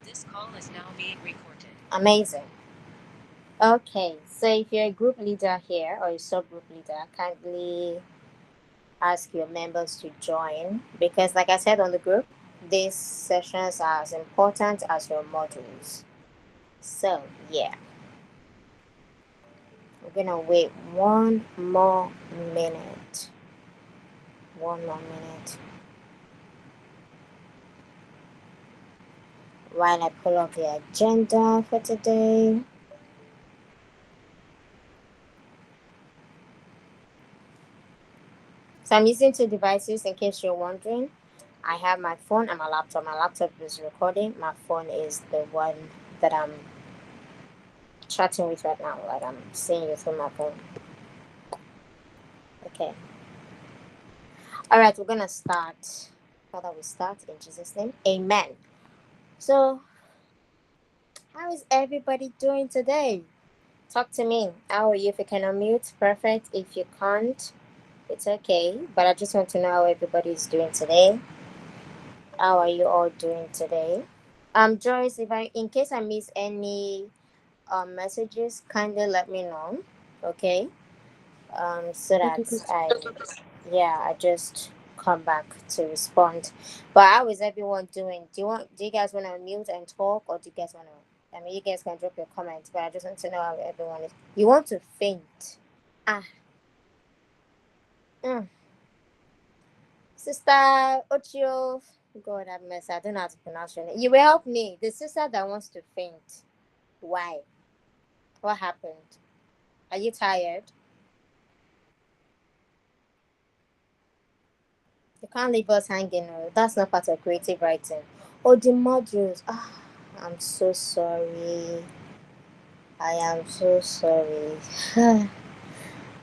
This call is now being recorded. Amazing. Okay, so if you're a group leader here or a subgroup leader, kindly ask your members to join because, like I said on the group, these sessions are as important as your modules. So, yeah, we're gonna wait one more minute. One more minute while I pull up the agenda for today. So, I'm using two devices in case you're wondering. I have my phone and my laptop. My laptop is recording. My phone is the one that I'm chatting with right now. Like I'm seeing you through my phone. Okay. All right, we're gonna start. Father, we start in Jesus' name. Amen. So, how is everybody doing today? Talk to me. How are you? If you can unmute, perfect. If you can't, it's okay. But I just want to know how everybody is doing today. How are you all doing today? Joyce, if I in case I miss any messages, kindly let me know. Okay. So that Okay. I just come back to respond. But how is everyone doing? Do you guys want to mute and talk, or do you guys want to? I mean, you guys can drop your comments, but I just want to know how everyone is. You want to faint? Ah, mm. Sister Ochio. God have mercy. I don't know how to pronounce your name. You will help me. The sister that wants to faint. Why? What happened? Are you tired? You can't leave us hanging. Oh. That's not part of creative writing. Oh, the modules. Ah, I'm so sorry. I am so sorry.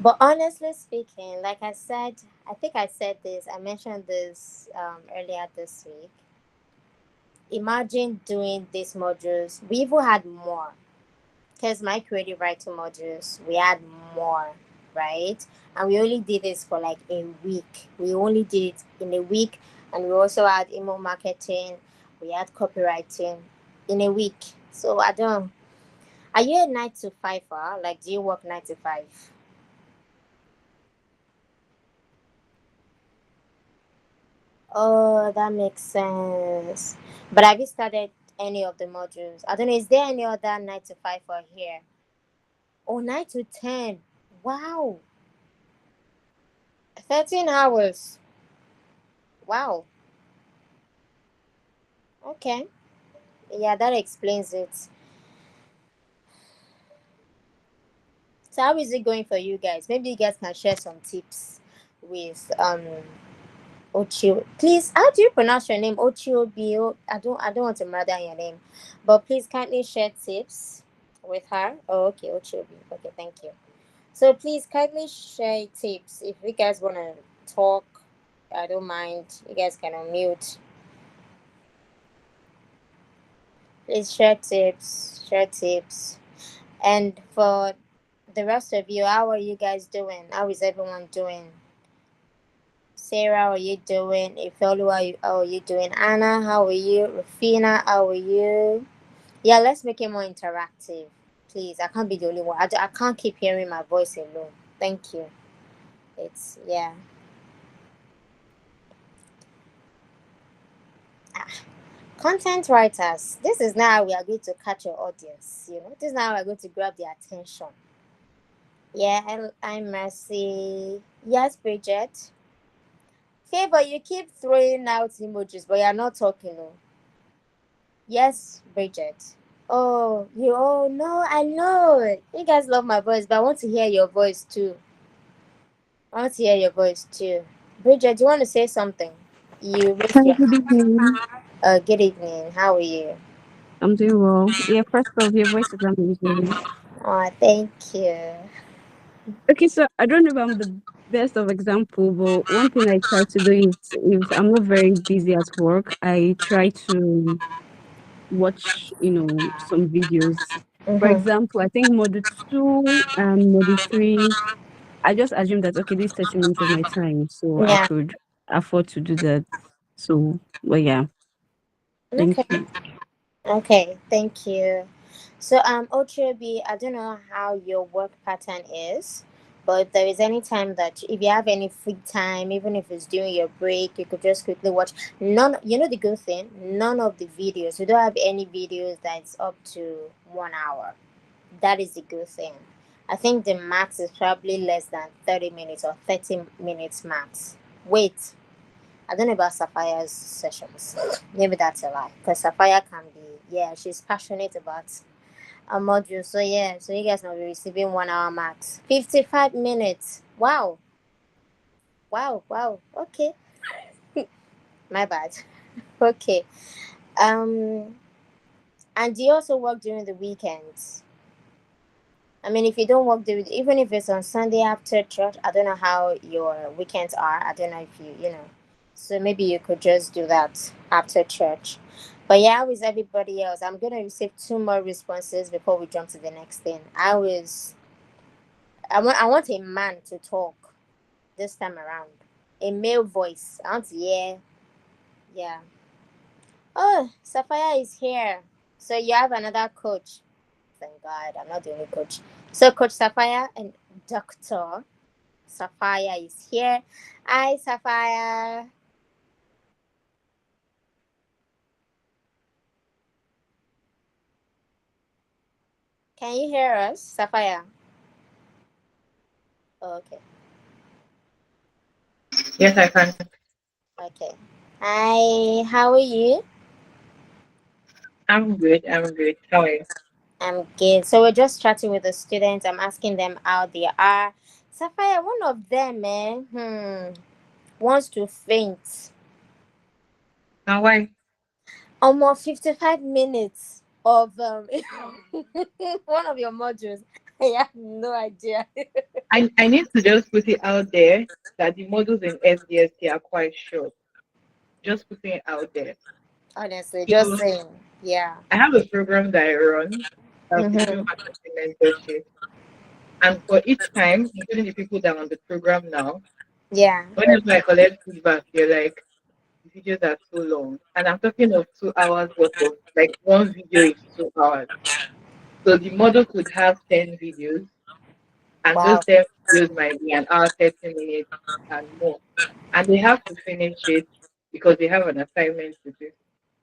But honestly speaking, like I said, I think I said this, I mentioned this earlier this week. Imagine doing these modules. We even had more. Because my creative writing modules, we had more, right? And we only did this for like a week. We only did it in a week, and we also had email marketing. We had copywriting in a week. So I don't. Are you a 9 to 5? Like, do you work 9 to 5? Oh, that makes sense. But have you started any of the modules? I don't know. Is there any other 9 to 5 for here? Oh, 9 to 10. Wow, 13 hours. Wow. Okay. Yeah, that explains it. So how is it going for you guys? Maybe you guys can share some tips with Ochio. Please, how do you pronounce your name? Ochio Bio. I don't want to murder your name. But please kindly share tips with her. Oh, okay, Ochio Bio. Okay, thank you. So please kindly share tips. If you guys wanna talk, I don't mind. You guys can unmute. Please share tips. Share tips. And for the rest of you, how are you guys doing? How is everyone doing? Sarah, how are you doing? Ifelu, how are you doing? Anna, how are you? Rufina, how are you? Yeah, let's make it more interactive. Please, I can't be the only one. I can't keep hearing my voice alone. Thank you. Yeah. Content writers, this is now how we are going to catch your audience. This is now how we're going to grab their attention. Yeah, I'm Mercy. Yes, Bridget. Favor, you keep throwing out emojis, but you're not talking. Oh. Yes, Bridget. Oh no, I know. You guys love my voice, but I want to hear your voice too. I want to hear your voice too. Bridget, do you want to say something? You Hi, raised your good evening. good evening. How are you? I'm doing well. Yeah, first off, your voice is amazing. Oh, thank you. Okay, so I don't know if I'm the best of example, but one thing I try to do is if I'm not very busy at work, I try to watch, some videos. For Mm-hmm. example, I think module 2 and module 3, I just assume that, okay, this is 30 minutes of my time, so I Yeah. could afford to do that. So, well, yeah, Okay. thank you. Okay, thank you. So, Ochobi, I don't know how your work pattern is, but if there is any time that if you have any free time, even if it's during your break, you could just quickly watch. None, you know the good thing, none of the videos. We don't have any videos that's up to 1 hour. That is the good thing. I think the max is probably less than 30 minutes or 30 minutes max. Wait, I don't know about Sapphire's sessions. Maybe that's a lie. Because Sapphire can be, yeah, she's passionate about a module. So, yeah, so you guys will be receiving 1 hour max. 55 minutes. Wow. Wow. Wow. Okay. My bad. Okay. Um, and do you also work during the weekends? I mean, if you don't work the even if it's on Sunday after church, I don't know how your weekends are. I don't know if you know. So maybe you could just do that after church. But yeah, with everybody else, I'm gonna receive two more responses before we jump to the next thing. I want a man to talk this time around. A male voice. I want to hear. Yeah. Oh, Sapphire is here. So you have another coach. Thank God, I'm not the only coach. So Coach Sapphire and Doctor Sapphire is here. Hi, Sapphire. Can you hear us, Sapphire? Oh, okay. Yes, I can. Okay. Hi, how are you? I'm good. I'm good. How are you? I'm good. So we're just chatting with the students. I'm asking them how they are. Sapphire, one of them, wants to faint. Now, why? Almost 55 minutes of one of your modules. I have no idea. I need to just put it out there that the models in SDST are quite short. Just putting it out there. Honestly, just So saying. Yeah. I have a program that I run, Digital Mm-hmm. Marketing Mentorship. And for each time, including the people that are on the program now, Yeah. whenever I collect feedback, they're like, the videos are too long. And I'm talking of 2 hours worth of, like, one video is 2 hours. So the model could have 10 videos, and those Wow. 10 videos might be an hour, 30 minutes, and more. And they have to finish it because they have an assignment to do,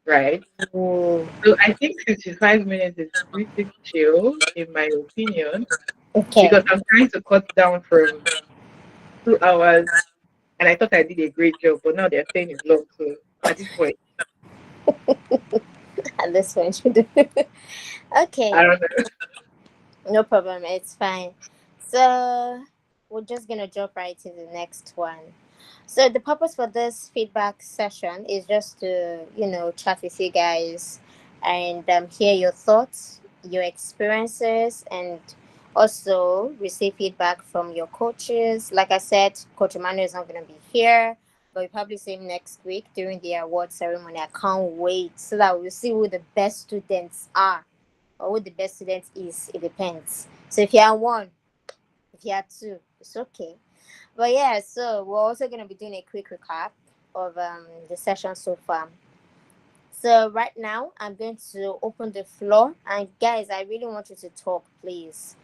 right? Ooh. So I think 55 minutes is pretty chill, in my opinion, Okay. because I'm trying to cut down from 2 hours, and I thought I did a great job, but now they're saying it's long. So at this point, At this point, you do. I Okay. don't know. No problem. It's fine. So we're just gonna jump right to the next one. So the purpose for this feedback session is just to, chat with you guys and hear your thoughts, your experiences, and also receive feedback from your coaches. Like I said, Coach Emmanuel is not going to be here, but we probably see him next week during the award ceremony. I can't wait so that we'll see who the best students are or who the best student is. It depends. So if you are one, if you are two, it's okay. But yeah, so we're also going to be doing a quick recap of the session so far. So right now, I'm going to open the floor, and guys, I really want you to talk, please.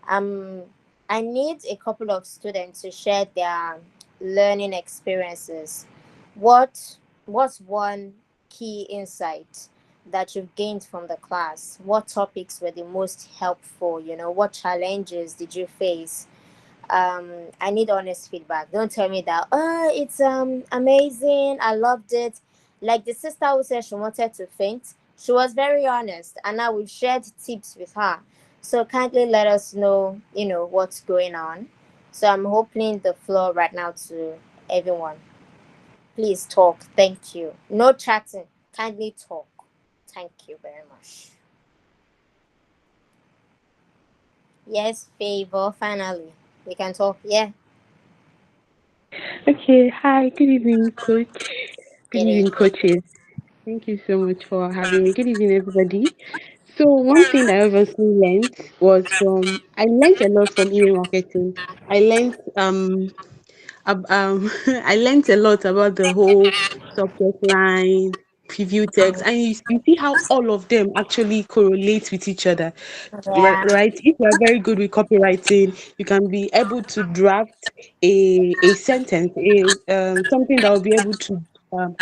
Um, I need a couple of students to share their learning experiences. What's one key insight that you've gained from the class? What topics were the most helpful? What challenges did you face? I need honest feedback. Don't tell me that it's amazing, I loved it. Like the sister who said she wanted to faint, she was very honest, and now we've shared tips with her. So kindly let us know, what's going on. So I'm opening the floor right now to everyone. Please talk. Thank you. No chatting. Kindly talk. Thank you very much. Yes, favor. Finally, we can talk. Yeah. Okay, hi, good evening, coach. Good It evening, is. coaches. Thank you so much for having me. Good evening, everybody. So one thing that I obviously learned was I learned a lot from email marketing. I learned I learned a lot about the whole subject line, preview text, and you see how all of them actually correlate with each other. Yeah. Right? If you are very good with copywriting, you can be able to draft a sentence, a something that will be able to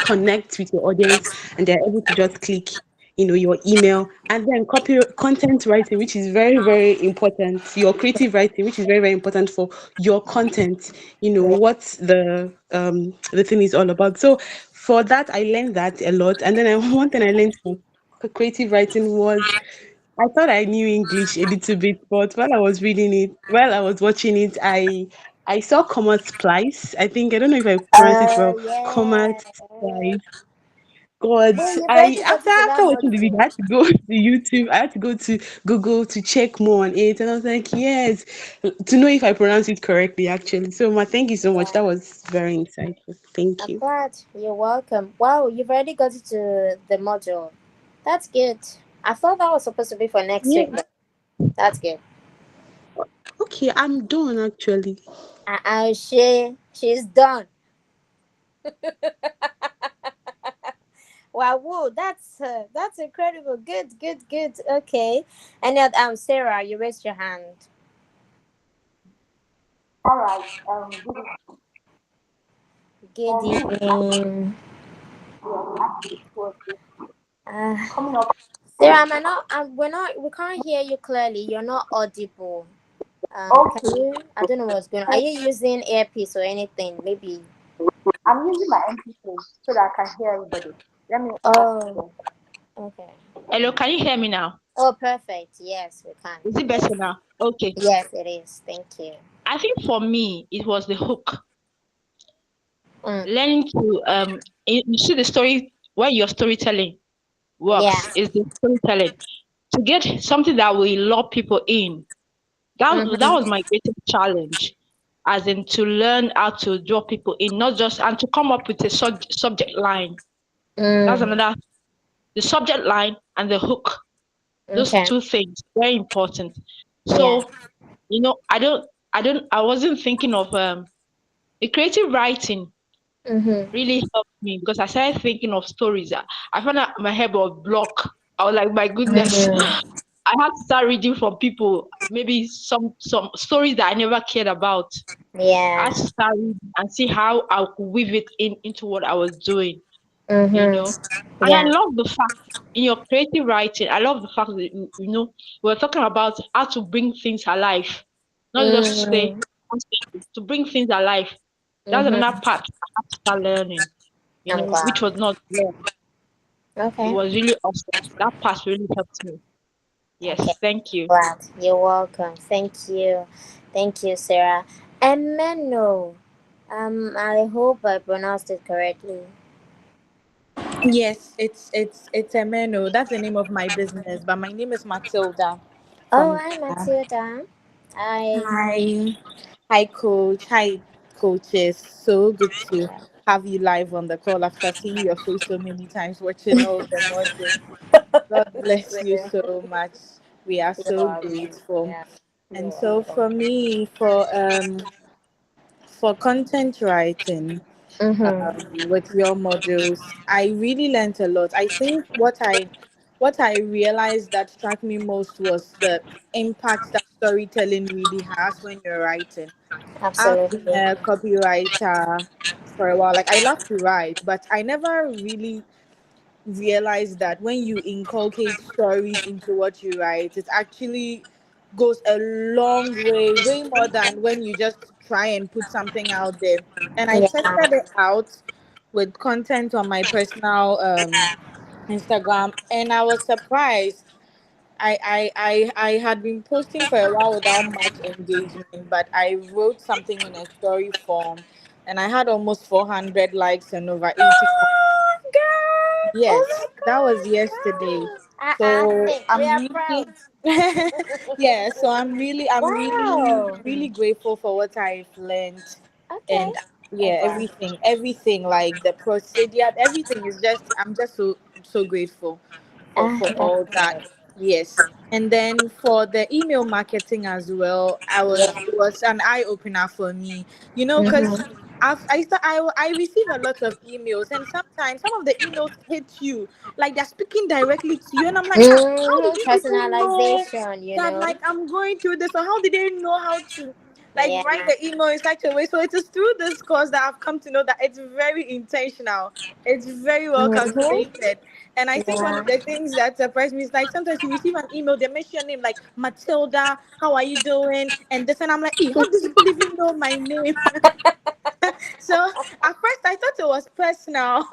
connect with your audience, and they're able to just click, your email. And then copy content writing, which is very, very important, your creative writing, which is very, very important for your content, what the thing is all about. So for that, I learned that a lot. And then one thing I learned from creative writing was, I thought I knew English a little bit, but while I was watching it, I saw comma splice. I don't know if I pronounced it well. Comma Yeah. splice. God, Well, you've I already got after into that after watching the video, module. I had to go to YouTube. I had to go to Google to check more on it, and I was like, yes, to know if I pronounce it correctly. Actually, so thank you so much. Yeah. That was very insightful. Thank I'm you. glad. You're welcome. Wow, you've already got into the module. That's good. I thought that was supposed to be for next Yeah. week, but that's good. Okay, I'm done actually. She's done. Wow, whoa, that's incredible. Good, good, good. Okay, and then Sarah, you raised your hand. All right. Good Me, evening. yes, actually, it was Uh, coming up. Sarah, am I not? We can't hear you clearly. You're not audible. Can Okay, you? I don't know what's going on. Are you using earpiece or anything? Maybe. I'm using my MP3 so that I can hear everybody. Let me ask Oh, them. okay. Hello, can you hear me now? Oh, perfect. Yes, we can. Is it Yes, better now? Okay. yes, it is. Thank you. I think for me, it was the hook. Mm. Learning to you see the story when your storytelling Yeah. works is the storytelling to get something that will lure people in. That was Mm-hmm. my greatest challenge, as in to learn how to draw people in, not just and to come up with a subject line. That's Mm. another the subject line and the hook. Those Okay. two things very important. Yeah. So I wasn't thinking of the creative writing Mm-hmm. really helped me because I started thinking of stories. I found out my head was blocked. I was like, my goodness, Mm-hmm. I had to start reading from people, maybe some stories that I never cared about. I had Yeah. to start reading and see how I could weave it into what I was doing, you know. Mm-hmm. And I Yeah. love the fact in your creative writing, I love the fact that we're talking about how to bring things alive, not just to say Mm-hmm. to bring things alive. That's another Mm-hmm. part I have to start learning, I'm which was glad. not there. It Okay. was really awesome. That part really helped me. Okay. Yes, thank you. Glad. You're welcome. Thank you. Thank you, Sarah. Emeno. I hope I pronounced it correctly. Yes, it's Emeno. That's the name of my business, but my name is Matilda Oh, from I'm Ghana. Matilda. I. Hi. Hi coach. Hi coaches. So good to have you live on the call after seeing your face so many times watching all the modules. God bless you so much. We are You're so welcome. grateful. Yeah. You're And so for welcome. me, for content writing, Mm-hmm. with your modules, I really learned a lot. I think what I realized that struck me most was the impact that storytelling really has when you're writing. I've been Absolutely. a copywriter for a while. Like, I love to write, but I never really realize that when you inculcate stories into what you write, it actually goes a long way, way more than when you just try and put something out there. And I tested Yeah. it out with content on my personal Instagram, and I was surprised. I had been posting for a while without much engagement, but I wrote something in a story form, and I had almost 400 likes and over 80. Oh, God. Oh, Yes, my that was God. yesterday. Yes. So Hey, we I'm are really proud. yeah, so I'm really Wow. really grateful for what I've learned. Okay. And I'm yeah, glad. everything like the procedure, everything is just I'm just so grateful for That's all that. good. Yes. And then for the email marketing as well, it was an eye opener for me. Cuz Mm-hmm. I receive a lot of emails, and sometimes some of the emails hit you, like they're speaking directly to you, and I'm like, ah, how did these people know Personalization, you that, know. like, I'm going through this, or how did they know how to like Yeah. write the email in such a way? So it is through this course that I've come to know that it's very intentional, it's very well Mm-hmm. calculated. And I think one of Yeah. the things that surprised me is like sometimes you receive an email, they mention your name like Matilda, how are you doing? And this, and I'm like, how does people even know my name? So at first I thought it was personal.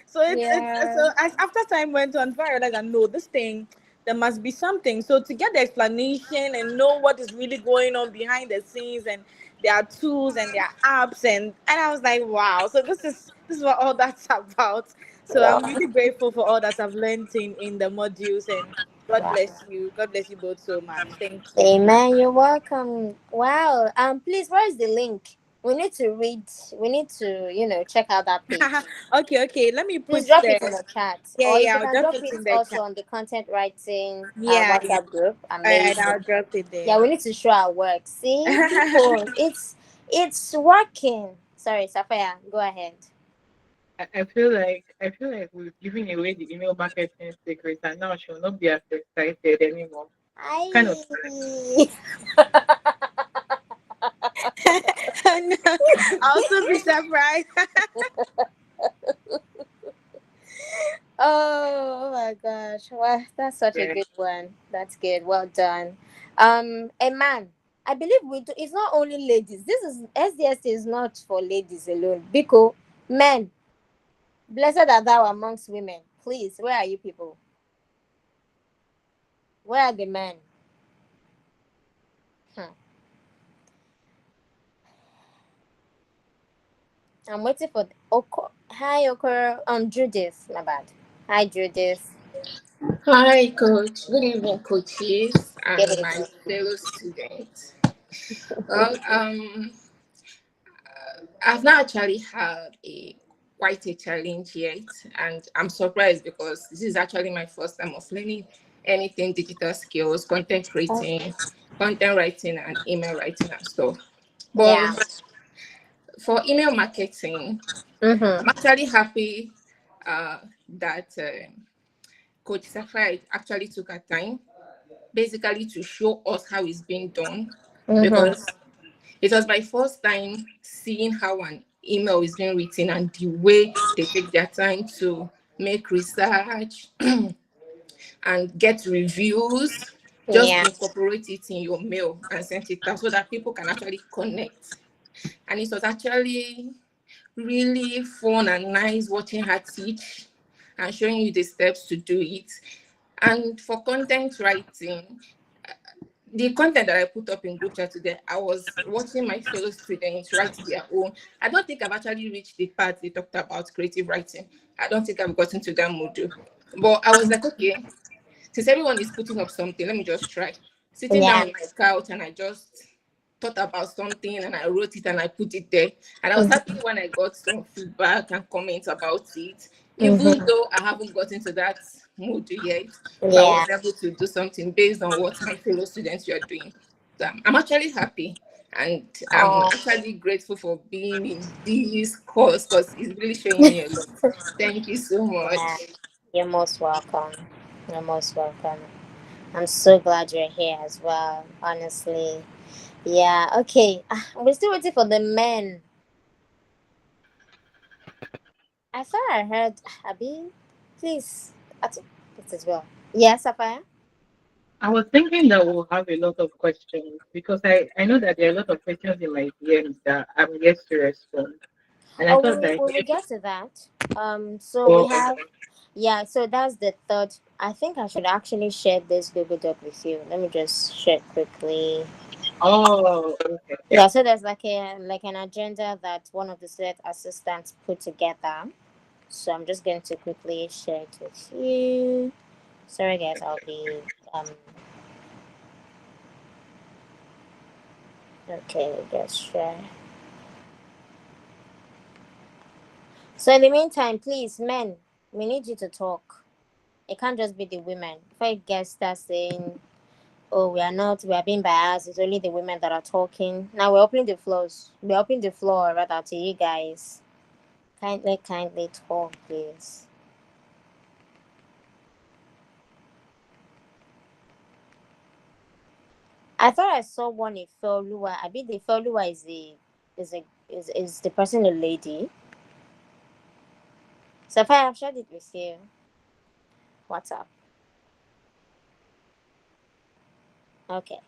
So it's Yeah. so as after time went on, I realized that no, this thing, there must be something. So to get the explanation and know what is really going on behind the scenes, and there are tools and there are apps, and I was like, wow. So this is what all that's about. So I'm Yeah. really grateful for all that I've learned in the modules, and God Wow. bless you. God bless you both so much. Thank you. Amen. You're welcome. Wow. Please, where is the link? We need to read. We need to, check out that page. Okay. Let me Please put drop it in the the chat, yeah, or if yeah, you I'll can drop drop it it in the also chat. on the content writing Yeah, yeah. WhatsApp group. All right, I'll Amazing. drop it Yeah, there. we need to show our work. See, people, it's working. Sorry, Safaya, go ahead. I feel like we've given away the email marketing secret, and now she'll not be as excited anymore. Kind of I. No, I'll also be surprised. Oh my gosh. Well, that's such a yeah. good one. That's good. Well done. A man. I believe we do, it's not only ladies. This is SDST is not for ladies alone. Because men, blessed are thou amongst women. Please, where are you people? Where are the men? Hmm. I'm waiting for Hi Oko. Judith. My bad. Hi Judith. Hi, Coach. Good evening, coaches Good and my evening. fellow students. Well, I've not actually had a quite a challenge yet, and I'm surprised because this is actually my first time of learning anything digital skills, content Oh, creating, content writing, and email writing and stuff. yeah. But for email marketing, I'm Mm-hmm. actually happy that Coach Safai actually took her time basically to show us how it's being done Mm-hmm. because it was my first time seeing how an email is being written and the way they take their time to make research and get reviews, just Yeah. incorporate it in your mail and send it out so that people can actually connect. And it was actually really fun and nice watching her teach and showing you the steps to do it. And for content writing, the content that I put up in group chat today, I was watching my fellow students write their own. I don't think I've actually reached the part they talked about creative writing. I don't think I've gotten to that module. But I was like, okay, since everyone is putting up something, let me just try. Sitting down Yeah. on my couch and I just thought about something and I wrote it and I put it there. And I was happy when I got some feedback and comments about it, even Mm-hmm. though I haven't gotten to that mood yet. But I Yeah. was able to do something based on what my fellow students were doing. So I'm actually happy and I'm Oh, actually grateful for being in this course because it's really showing me a lot. Thank you so yeah. much. You're most welcome. You're most welcome. I'm so glad you're here as well. Honestly. Yeah. Okay. We're still waiting for the men. I thought I heard Abby. Please. It as well. Yes, Sapphire. I was thinking that we'll have a lot of questions because I know that there are a lot of questions in my DMs that I'm yet to respond. And I Oh, thought that we will if, get to that. So we oh, have. Yeah. So that's the third. I think I should actually share this Google Doc with you. Let me just share it quickly. okay, yeah. Yeah, so there's like an agenda that one of the select assistants put together. So I'm just going to quickly share it with you. Sorry guys, I'll be um okay, just share. So in the meantime, please, men, we need you to talk. It can't just be the women. If I guess start saying, oh, we are being biased. It's only the women that are talking. Now we're opening the floors. We're opening the floor rather to you guys. Kindly talk, please. I thought I saw one in Felua. I mean, the Felua is the person a lady. So if I have shared it with you, what's up? Okay.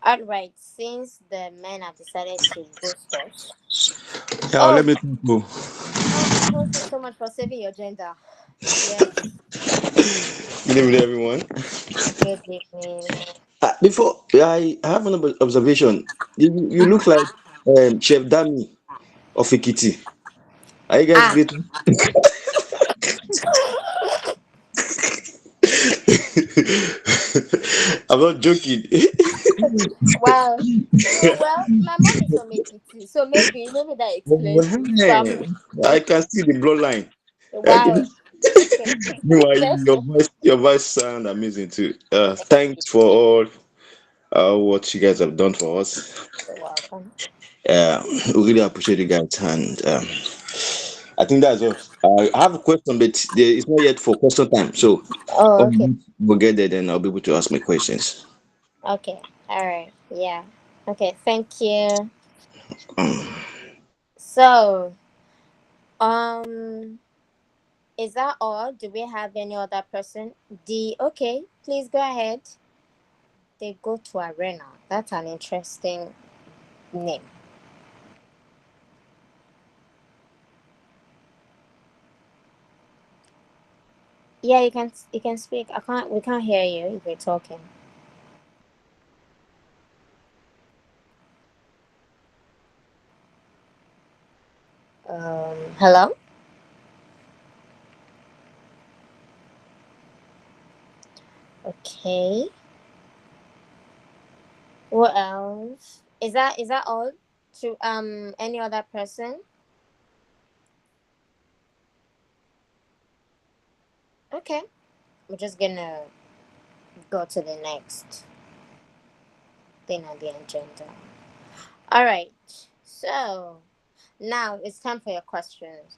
All right. Since the men have decided to ghost us. Yeah, let Oh, me think. Oh. thank you so much for saving your gender. Yes. Good evening, everyone. Good evening. Before I have an observation. You look like Chef Dami of Ikiti. Are you guys Ah. related? I'm not joking. Wow. Well, my mom is from Ekiti, so maybe that explains it. I can see the bloodline. Okay. Wow. Okay. Meanwhile, Let's your voice sound amazing too. Thanks for all what you guys have done for us. You're welcome. We really appreciate you guys, and I think that's all. I have a question, but it's not yet for question time. So Oh, okay. when we get there, then I'll be able to ask my questions. Okay. All right. Yeah. Okay. Thank you. Um, So, um, is that all? Do we have any other person? D. Okay. Please go ahead. They go to arena. That's an interesting name. Yeah, you can speak. I can't. We can't hear you if you're talking. Hello. Okay. What else? Is that all? To any other person? Okay. We're just gonna go to the next thing on the agenda. All right. So now it's time for your questions.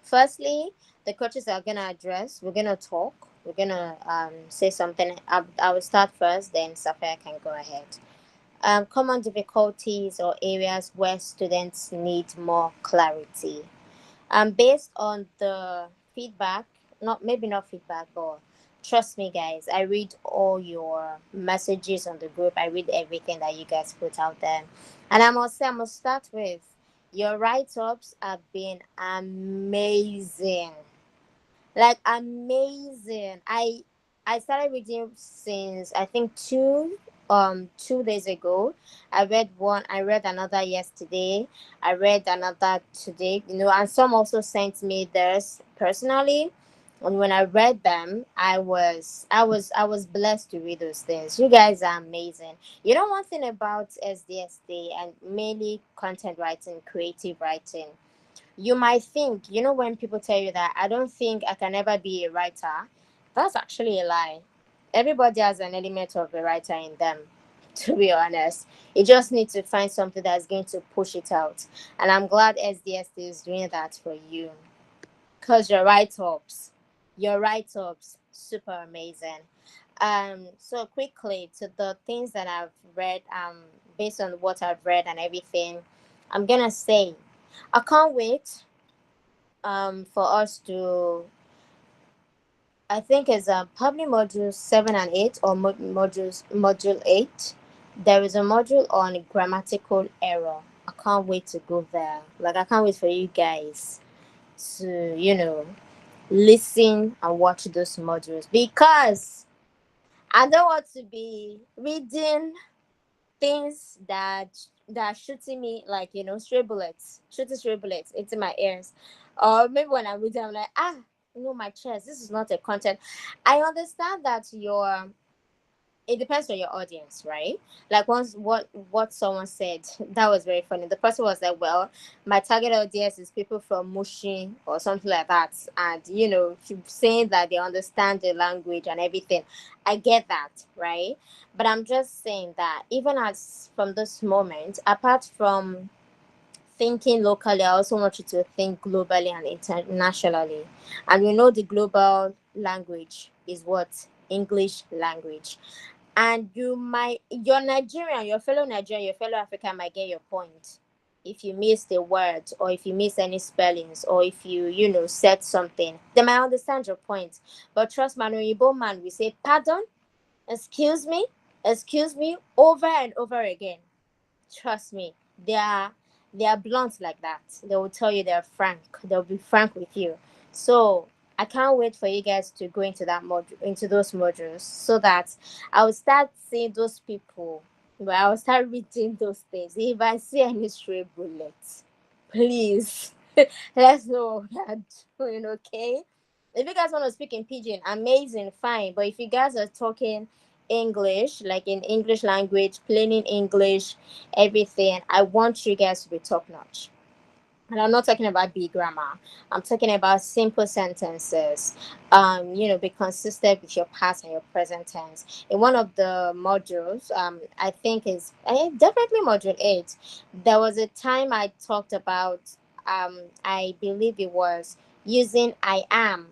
Firstly, the coaches are gonna address. We're gonna talk. We're gonna say something. I will start first. Then Safia can go ahead. Common difficulties or areas where students need more clarity. Based on the feedback, not feedback, but trust me, guys, I read all your messages on the group. I read everything that you guys put out there, and I must say, I must start with your write-ups have been amazing, like amazing. I started reading since I think 2 days ago. I read one, I read another yesterday, I read another today, and some also sent me theirs personally. And when I read them, I was blessed to read those things. You guys are amazing. One thing about SDST and mainly content writing, creative writing, you might think, when people tell you that I don't think I can ever be a writer, that's actually a lie. Everybody has an element of a writer in them, to be honest. You just need to find something that's going to push it out. And I'm glad SDST is doing that for you. Because your write ups, super amazing. So quickly to the things that I've read, based on what I've read and everything, I'm gonna say I can't wait for us to, I think it's probably module 7 and 8 or module 8. There is a module on grammatical error. I can't wait to go there. Like I can't wait for you guys to listen and watch those modules, because I don't want to be reading things that are shooting me, like stray bullets into my ears, or maybe when I'm reading I'm like, my chest, this is not a content. I understand that it depends on your audience, right? Like once what someone said that was very funny. The person was like, "Well, my target audience is people from Mushin or something like that," and saying that they understand the language and everything. I get that, right? But I'm just saying that even as from this moment, apart from thinking locally, I also want you to think globally and internationally. And we know the global language is what? English language. And your Nigerian, your fellow Nigerian, your fellow African might get your point. If you miss a word, or if you miss any spellings, or if you said something, they might understand your point. But trust me, an Oyibo man, we say, pardon, excuse me, over and over again. Trust me, they are blunt like that. They will tell you they're frank. They'll be frank with you. So I can't wait for you guys to go into into those modules, so that I will start seeing those people. But I will start reading those things. If I see any stray bullets, please let's know what I'm doing, okay? If you guys want to speak in pidgin, amazing, fine. But if you guys are talking English, like in English language, plain in English, everything, I want you guys to be top notch. And I'm not talking about big grammar. I'm talking about simple sentences. Be consistent with your past and your present tense. In one of the modules, I think is definitely module 8. There was a time I talked about. I believe it was using I am.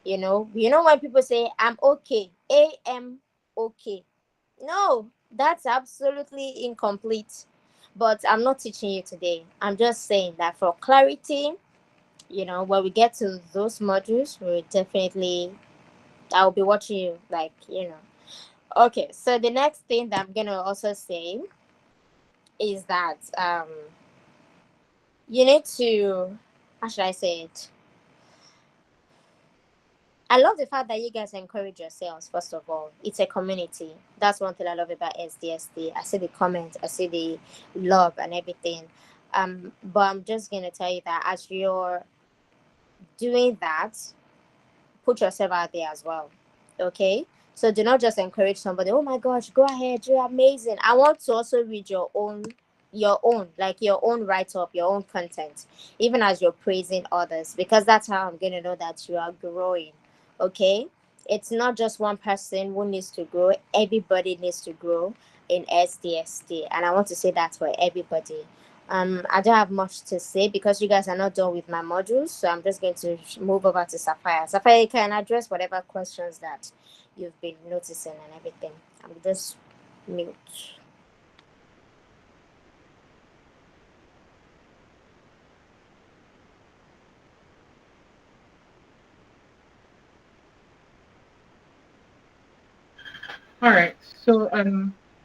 You know when people say I'm okay, okay. No, that's absolutely incomplete. But I'm not teaching you today. I'm just saying that for clarity, when we get to those modules, we definitely, I'll be watching you, Okay, so the next thing that I'm gonna also say is that you need to, how should I say it? I love the fact that you guys encourage yourselves, first of all. It's a community. That's one thing I love about SDST. I see the comments, I see the love and everything. But I'm just going to tell you that as you're doing that, put yourself out there as well. Okay? So do not just encourage somebody, oh my gosh, go ahead, you're amazing. I want to also read your own write up, your own content, even as you're praising others, because that's how I'm gonna know that you are growing. Okay? It's not just one person who needs to grow, everybody needs to grow in SDST. And I want to say that for everybody. I don't have much to say because you guys are not done with my modules, so I'm just going to move over to Sapphire. Sapphire, you can address whatever questions that you've been noticing and everything. I'm just mute. All right. So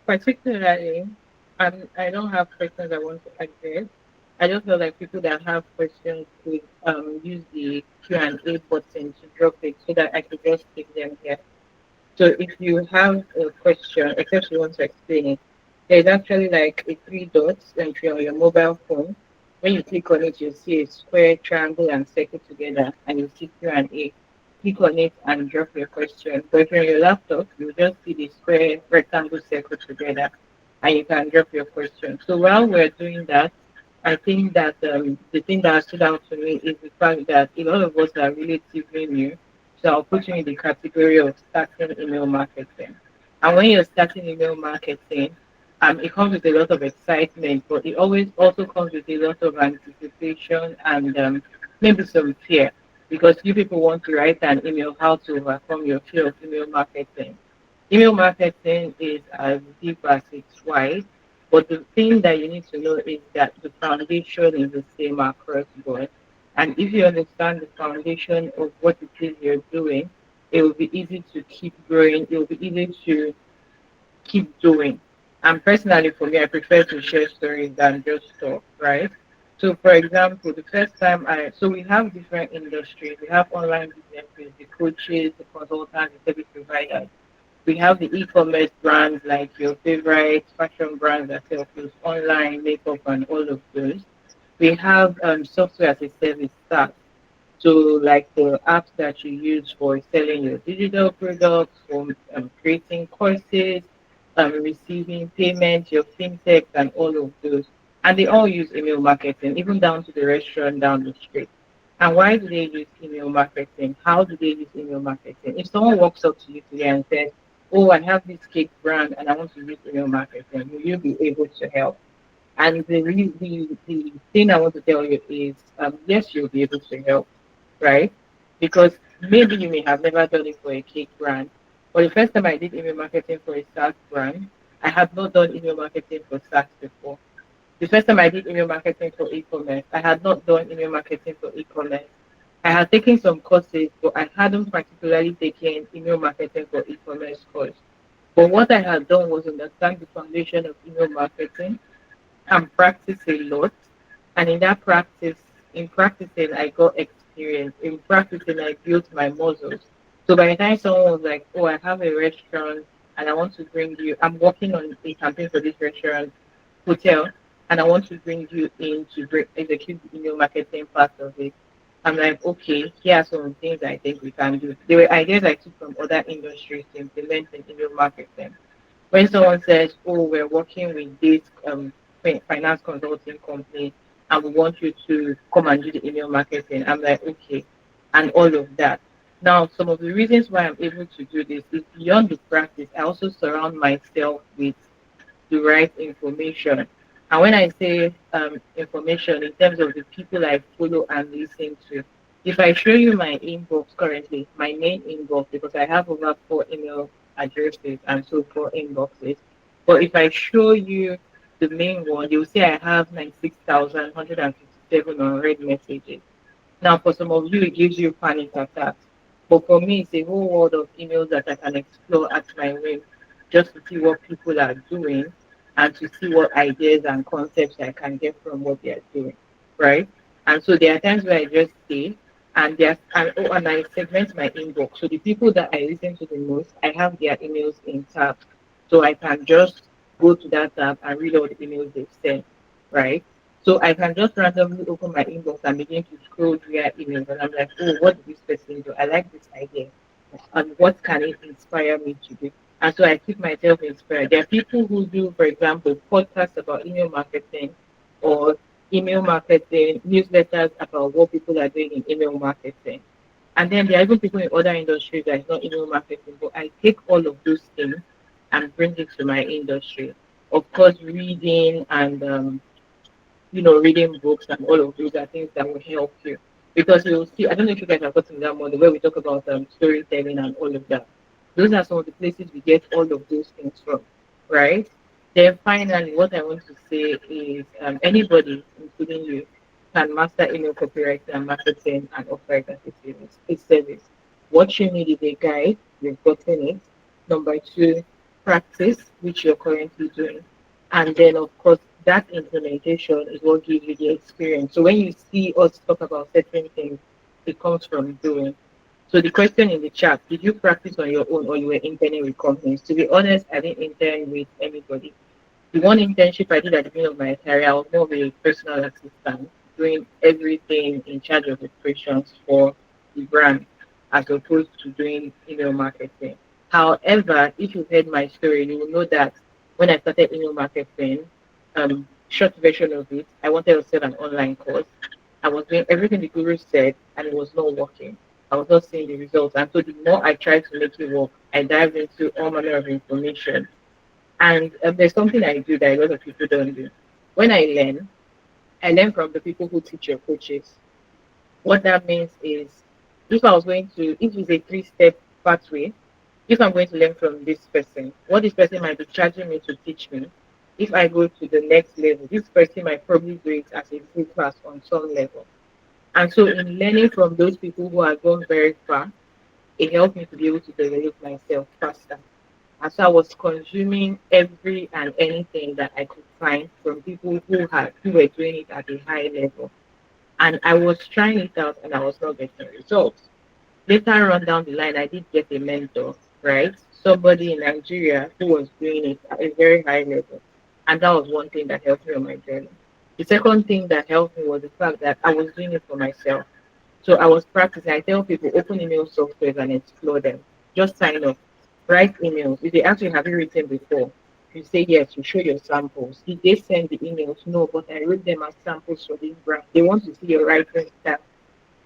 particularly, I don't have questions I want to address. I just feel like people that have questions could use the Q&A button to drop it so that I could just take them here. So if you have a question, except you want to explain it, there's actually like a three dots entry on your mobile phone. When you click on it, you'll see a square, triangle, and circle together, and you'll see Q&A. Click on it and drop your question. But if you're on your laptop, you'll just see the square, rectangle, circle together, and you can drop your question. So while we're doing that, I think that the thing that stood out to me is the fact that a lot of us are relatively new, so I'll put you in the category of starting email marketing. And when you're starting email marketing, it comes with a lot of excitement, but it always also comes with a lot of anticipation and maybe some fear because you people want to write an email how to overcome your fear of email marketing. Email marketing is as deep as it's wide, but the thing that you need to know is that the foundation is the same across board. And if you understand the foundation of what it is you're doing, it will be easy to keep growing. It will be easy to keep doing. And personally, for me, I prefer to share stories than just talk, right? So, for example, the first time so we have different industries. We have online businesses, the coaches, the consultants, the service providers. We have the e-commerce brands like your favorite fashion brands that sell clothes online, makeup, and all of those. We have software as a service SaaS. to like the apps that you use for selling your digital products, for creating courses, receiving payments, your fintech, and all of those. And they all use email marketing, even down to the restaurant down the street. And why do they use email marketing? How do they use email marketing? If someone walks up to you today and says, "Oh, I have this cake brand and I want to use email marketing," will you be able to help? And the thing I want to tell you is, yes, you'll be able to help, right? Because maybe you may have never done it for a cake brand, but the first time I did email marketing for a SaaS brand, I had not done email marketing for SaaS before. The first time I did email marketing for e-commerce, I had not done email marketing for e-commerce. I had taken some courses, but I hadn't particularly taken email marketing for e-commerce course. But what I had done was understand the foundation of email marketing and practice a lot. And in that practice, in practicing, I got experience. In practicing, I built my muscles. So by the time someone was like, "Oh, I have a restaurant and I want to bring you," I'm working on a campaign for this restaurant hotel, and I want to bring you in to execute the email marketing part of it. I'm like, okay, here are some things I think we can do. There were ideas I took from other industries to implement in email marketing. When someone says, "Oh, we're working with this finance consulting company and we want you to come and do the email marketing," I'm like, okay, and all of that. Now, some of the reasons why I'm able to do this is beyond the practice. I also surround myself with the right information. And when I say information in terms of the people I follow and listen to, if I show you my inbox currently, my main inbox, because I have over 4 email addresses and so 4 inboxes. But if I show you the main one, you'll see I have 96,157 unread messages. Now, for some of you, it gives you panic attacks. But for me, it's a whole world of emails that I can explore at my whim just to see what people are doing and to see what ideas and concepts I can get from what they are doing. Right. And so there are times where I just stay and I segment my inbox. So the people that I listen to the most, I have their emails in tabs. So I can just go to that tab and read all the emails they've sent. Right. So I can just randomly open my inbox and begin to scroll via emails, and I'm like, "Oh, what did this person do? I like this idea. And what can it inspire me to do?" And so I keep myself inspired. There are people who do, for example, podcasts about email marketing or email marketing, newsletters about what people are doing in email marketing. And then there are even people in other industries that is not email marketing, but I take all of those things and bring it to my industry. Of course, reading and reading books and all of those are things that will help you. Because you'll see, I don't know if you guys have gotten that model where we talk about storytelling and all of that. Those are some of the places we get all of those things from, right? Then finally, what I want to say is anybody, including you, can master email copywriting and marketing and offer it as a service. What you need is a guide, you've gotten it. Number two, practice, which you're currently doing. And then, of course, that implementation is what gives you the experience. So when you see us talk about certain things, it comes from doing. So the question in the chat, did you practice on your own or you were interning with companies? To be honest, I didn't intern with anybody. The one internship I did at the beginning of my career, I was more of a personal assistant, doing everything in charge of operations for the brand, as opposed to doing email marketing. However, if you've heard my story, you will know that when I started email marketing, short version of it, I wanted to sell an online course. I was doing everything the guru said, and it was not working. I was not seeing the results. And so the more I tried to make it work, I dived into all manner of information, and there's something I do that a lot of people don't do. When I learn from the people who teach your coaches. What that means is, if it's a three-step pathway, if I'm going to learn from this person, what this person might be charging me to teach me, if I go to the next level, this person might probably do it as a free class on some level. And so, in learning from those people who are gone very far, it helped me to be able to develop myself faster. And so I was consuming every and anything that I could find from people who were doing it at a high level. And I was trying it out and I was not getting results. Later on down the line, I did get a mentor, right? Somebody in Nigeria who was doing it at a very high level. And that was one thing that helped me on my journey. The second thing that helped me was the fact that I was doing it for myself. So I was practicing. I tell people open email software and explore them. Just sign up, write emails. If they ask you, have you written before? You say yes, you show your samples. If they send the emails, no, but I wrote them as samples for this brand. They want to see your writing style.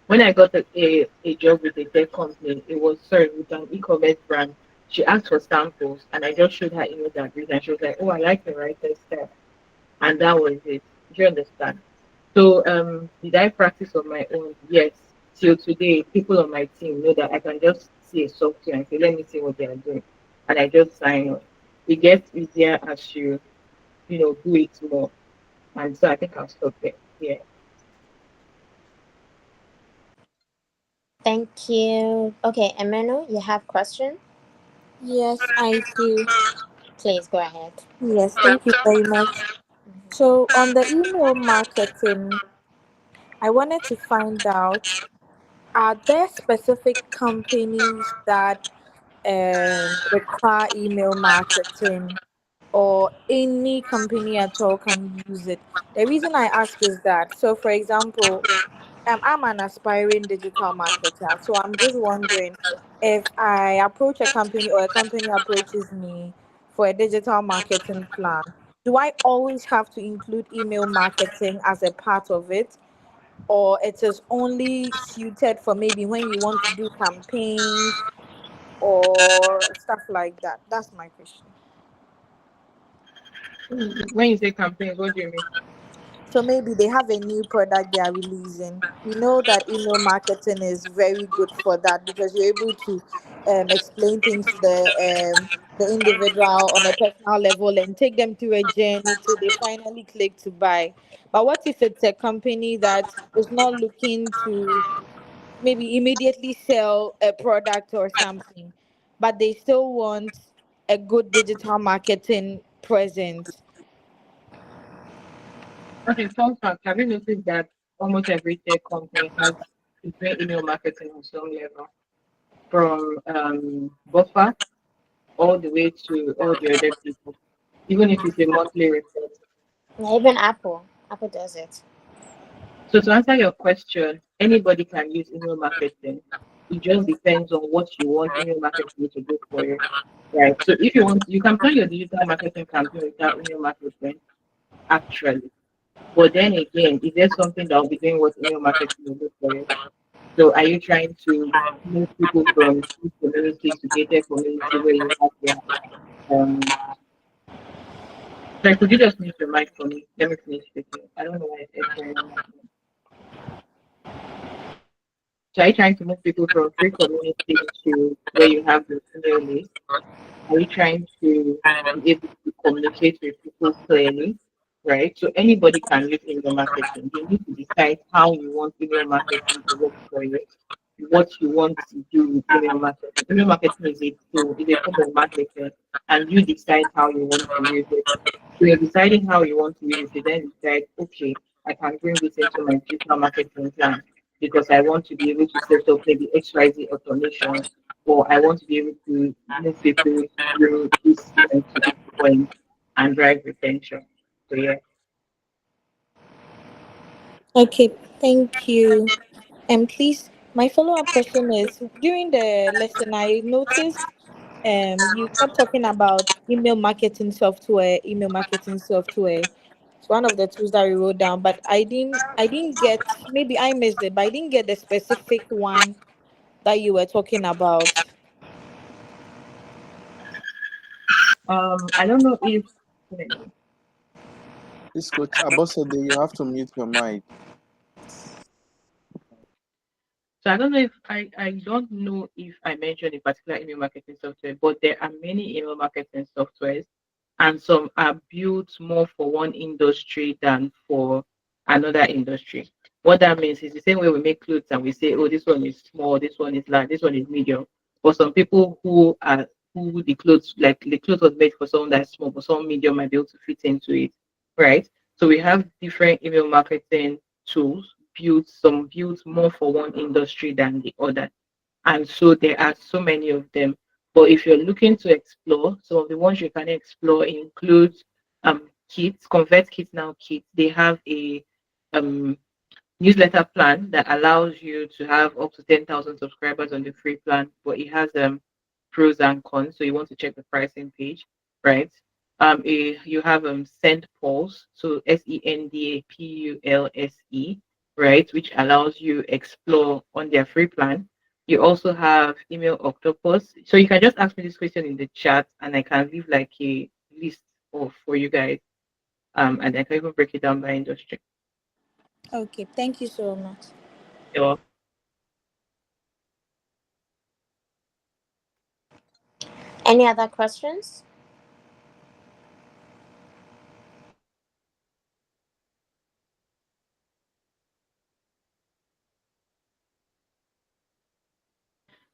When I got a job with a tech company, it was sorry with an e-commerce brand. She asked for samples and I just showed her emails and read and she was like, oh, I like your writing style. And that was it. Do you understand? So did I practice on my own? Yes. Till today, people on my team know that I can just see a software and say, let me see what they are doing. And I just sign on. It gets easier as you do it more. And so I think I'll stop there. Yeah. Thank you. Okay, Emmanuel, you have question? Yes, I do. Please go ahead. Yes, thank you very much. So, on the email marketing, I wanted to find out, are there specific companies that require email marketing, or any company at all can use it? The reason I ask is that, so for example, I'm an aspiring digital marketer, so I'm just wondering, if I approach a company or a company approaches me for a digital marketing plan, do I always have to include email marketing as a part of it, or it is only suited for maybe when you want to do campaigns or stuff like that? That's my question. When you say campaigns, what do you mean? So maybe they have a new product they are releasing. We know that email marketing is very good for that, because you're able to explain things to the individual on a personal level and take them through a journey till they finally click to buy. But what if it's a company that is not looking to maybe immediately sell a product or something, but they still want a good digital marketing presence? Okay, fun fact. Have you noticed that almost every tech company has is doing email marketing on some level, from buffer all the way to all the other people, even if it's a monthly report. Yeah, even Apple does it. So to answer your question, anybody can use email marketing. It just depends on what you want email marketing to do for you. Right. So if you want, you can plan your digital marketing campaign without email marketing, actually. But then again, is there something that will be doing what email marketing will do for you? So are you trying to move people from this community to gated community where you have their sorry, could you just mute your mic for me? Let me finish speaking. I don't know why it's echoing on my phone. So are you trying to move people from free community to where you have the email list? Are you trying to be able to communicate with people clearly? Right? So anybody can use email marketing. You need to decide how you want email marketing to work for you, what you want to do with email marketing. Email marketing is a tool, is a form of marketing, and you decide how you want to use it. So you're deciding how you want to use it, you then decide, okay, I can bring this into my digital marketing plan because I want to be able to set up maybe XYZ automation, or I want to be able to move people through this point to this point and drive retention. So yeah. Okay, thank you. And please, my follow-up question is, during the lesson, I noticed you kept talking about email marketing software. It's one of the tools that we wrote down, but I didn't get, maybe I missed it, but I didn't get the specific one that you were talking about. I don't know if This coach Abosede, you have to mute your mic. so I don't know if I don't know if I mentioned a particular email marketing software, but there are many email marketing softwares, and some are built more for one industry than for another industry. What that means is the same way we make clothes and we say, oh, this one is small, this one is large, this one is medium. For some people who the clothes, like the clothes was made for someone that's small, but someone medium might be able to fit into it, right? So we have different email marketing tools built, some built more for one industry than the other. And so there are so many of them. But if you're looking to explore, some of the ones you can explore include kits, convert kits now kits. They have um newsletter plan that allows you to have up to 10,000 subscribers on the free plan, but it has pros and cons. So you want to check the pricing page, right? You have Send Pulse, so SENDAPULSE, right, which allows you explore on their free plan. You also have Email Octopus, so you can just ask me this question in the chat, and I can leave like a list of for you guys, and I can even break it down by industry. Okay, thank you so much. So, Any other questions?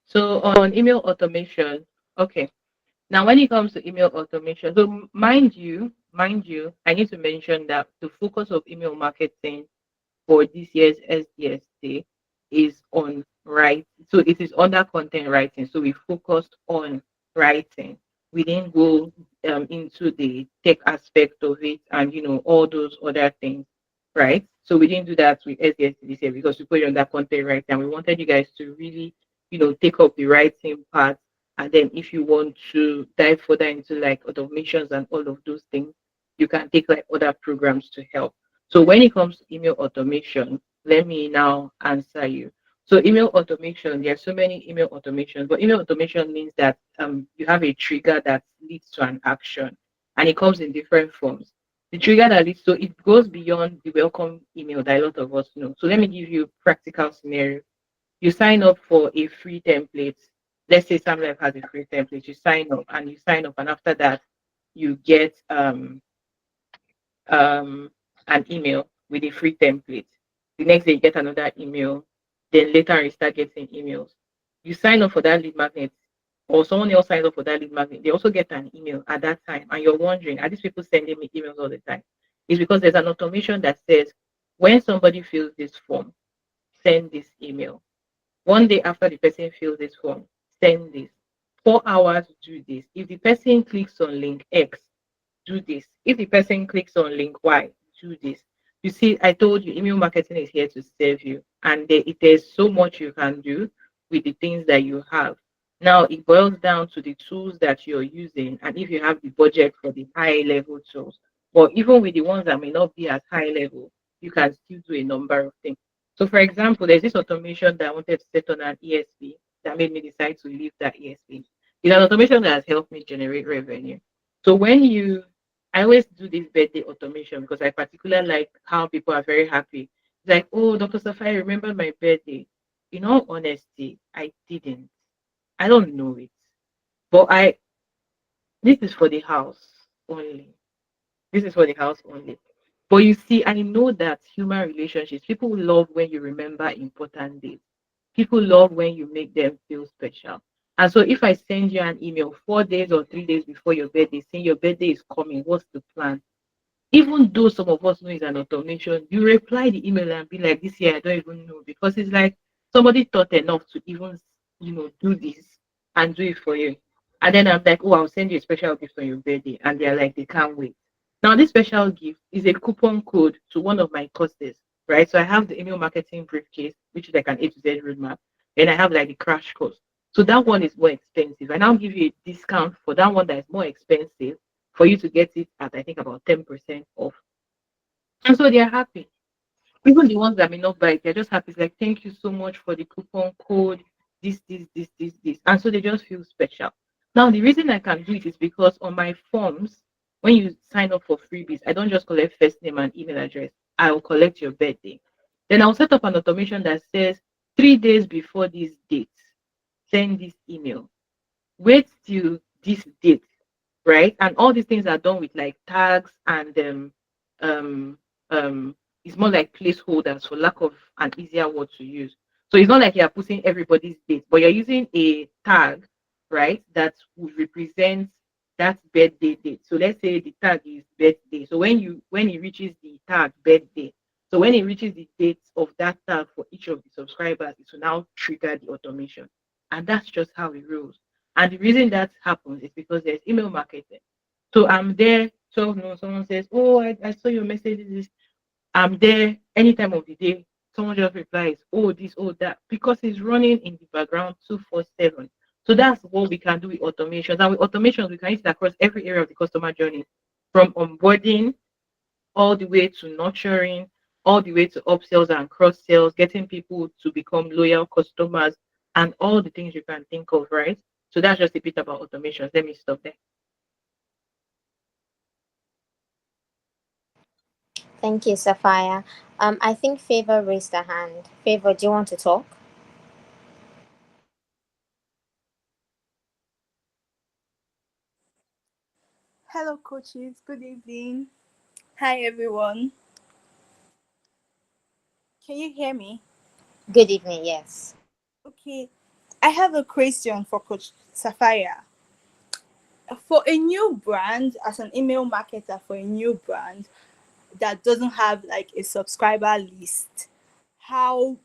so on email automation, okay. Now, when it comes to email automation, so mind you, I need to mention that the focus of email marketing for this year's SDST is on writing. So it is under content writing. So we focused on writing. We didn't go into the tech aspect of it and all those other things, right? So we didn't do that with SDST this year because we put it under content writing and we wanted you guys to really, take up the writing part. And then if you want to dive further into like automations and all of those things, you can take like other programs to help. So when it comes to email automation, let me now answer you. So email automation, there are so many email automations, but email automation means that you have a trigger that leads to an action, and it comes in different forms. The trigger that leads, so it goes beyond the welcome email that a lot of us know. So let me give you a practical scenario. You sign up for a free template. Let's say Sam Life has a free template. You sign up, and after that, you get um, an email with a free template. The next day, you get another email. Then later, you start getting emails. You sign up for that lead magnet, or someone else signs up for that lead magnet. They also get an email at that time, and you're wondering, are these people sending me emails all the time? It's because there's an automation that says when somebody fills this form, send this email. One day after the person fills this form, send this. 4 hours, do this. If the person clicks on link X, do this. If the person clicks on link Y, do this. You see, I told you, email marketing is here to serve you, and there's so much you can do with the things that you have. Now, it boils down to the tools that you're using, and if you have the budget for the high level tools. But even with the ones that may not be as high level, you can still do a number of things. So, for example, there's this automation that I wanted to set on an ESP that made me decide to leave that ESP. It's an automation that has helped me generate revenue. So I always do this birthday automation because I particularly like how people are very happy. It's like, oh, Dr. Safai, remember my birthday? In all honesty, I didn't. I don't know it. But this is for the house only. This is for the house only. But you see, I know that human relationships, people love when you remember important days. People love when you make them feel special. And so if I send you an email 4 days or 3 days before your birthday saying your birthday is coming, what's the plan? Even though some of us know it's an automation, you reply the email and be like, this year I don't even know because it's like somebody thought enough to even do this and do it for you. And then I'm like, oh, I'll send you a special gift on your birthday. And they're like, they can't wait. Now, this special gift is a coupon code to one of my courses, right? So I have the email marketing briefcase, which is like an A to Z roadmap. And I have like the crash course. So that one is more expensive. And I'll give you a discount for that one that is more expensive for you to get it at I think about 10% off. And so they're happy. Even the ones that may not buy it, they're just happy. It's like, thank you so much for the coupon code, this. And so they just feel special. Now, the reason I can do it is because on my forms, when you sign up for freebies, I don't just collect first name and email address. I will collect your birthday. Then I'll set up an automation that says 3 days before this date, send this email. Wait till this date, right? And all these things are done with like tags and um um it's more like placeholders for lack of an easier word to use. So it's not like you're putting everybody's date, but you're using a tag, right? That would represent that birthday date. So let's say the tag is birthday. So when it reaches the tag birthday, so when it reaches the date of that tag for each of the subscribers, it will now trigger the automation. And that's just how it rolls. And the reason that happens is because there's email marketing. So I'm there 12 noon, someone says, oh, I saw your messages. I'm there any time of the day someone just replies, oh, this, oh, that, because it's running in the background 247. So that's what we can do with automations. And with automations, we can use it across every area of the customer journey, from onboarding all the way to nurturing, all the way to upsells and cross sales, getting people to become loyal customers, and all the things you can think of, right? So that's just a bit about automations. Let me stop there. Thank you, Sophia. I think Favor raised a hand. Favor, do you want to talk? Hello, coaches. Good evening. Hi, everyone. Can you hear me? Good evening, yes. Okay. I have a question for Coach Sapphire. For a new brand, as an email marketer for a new brand that doesn't have like a subscriber list, how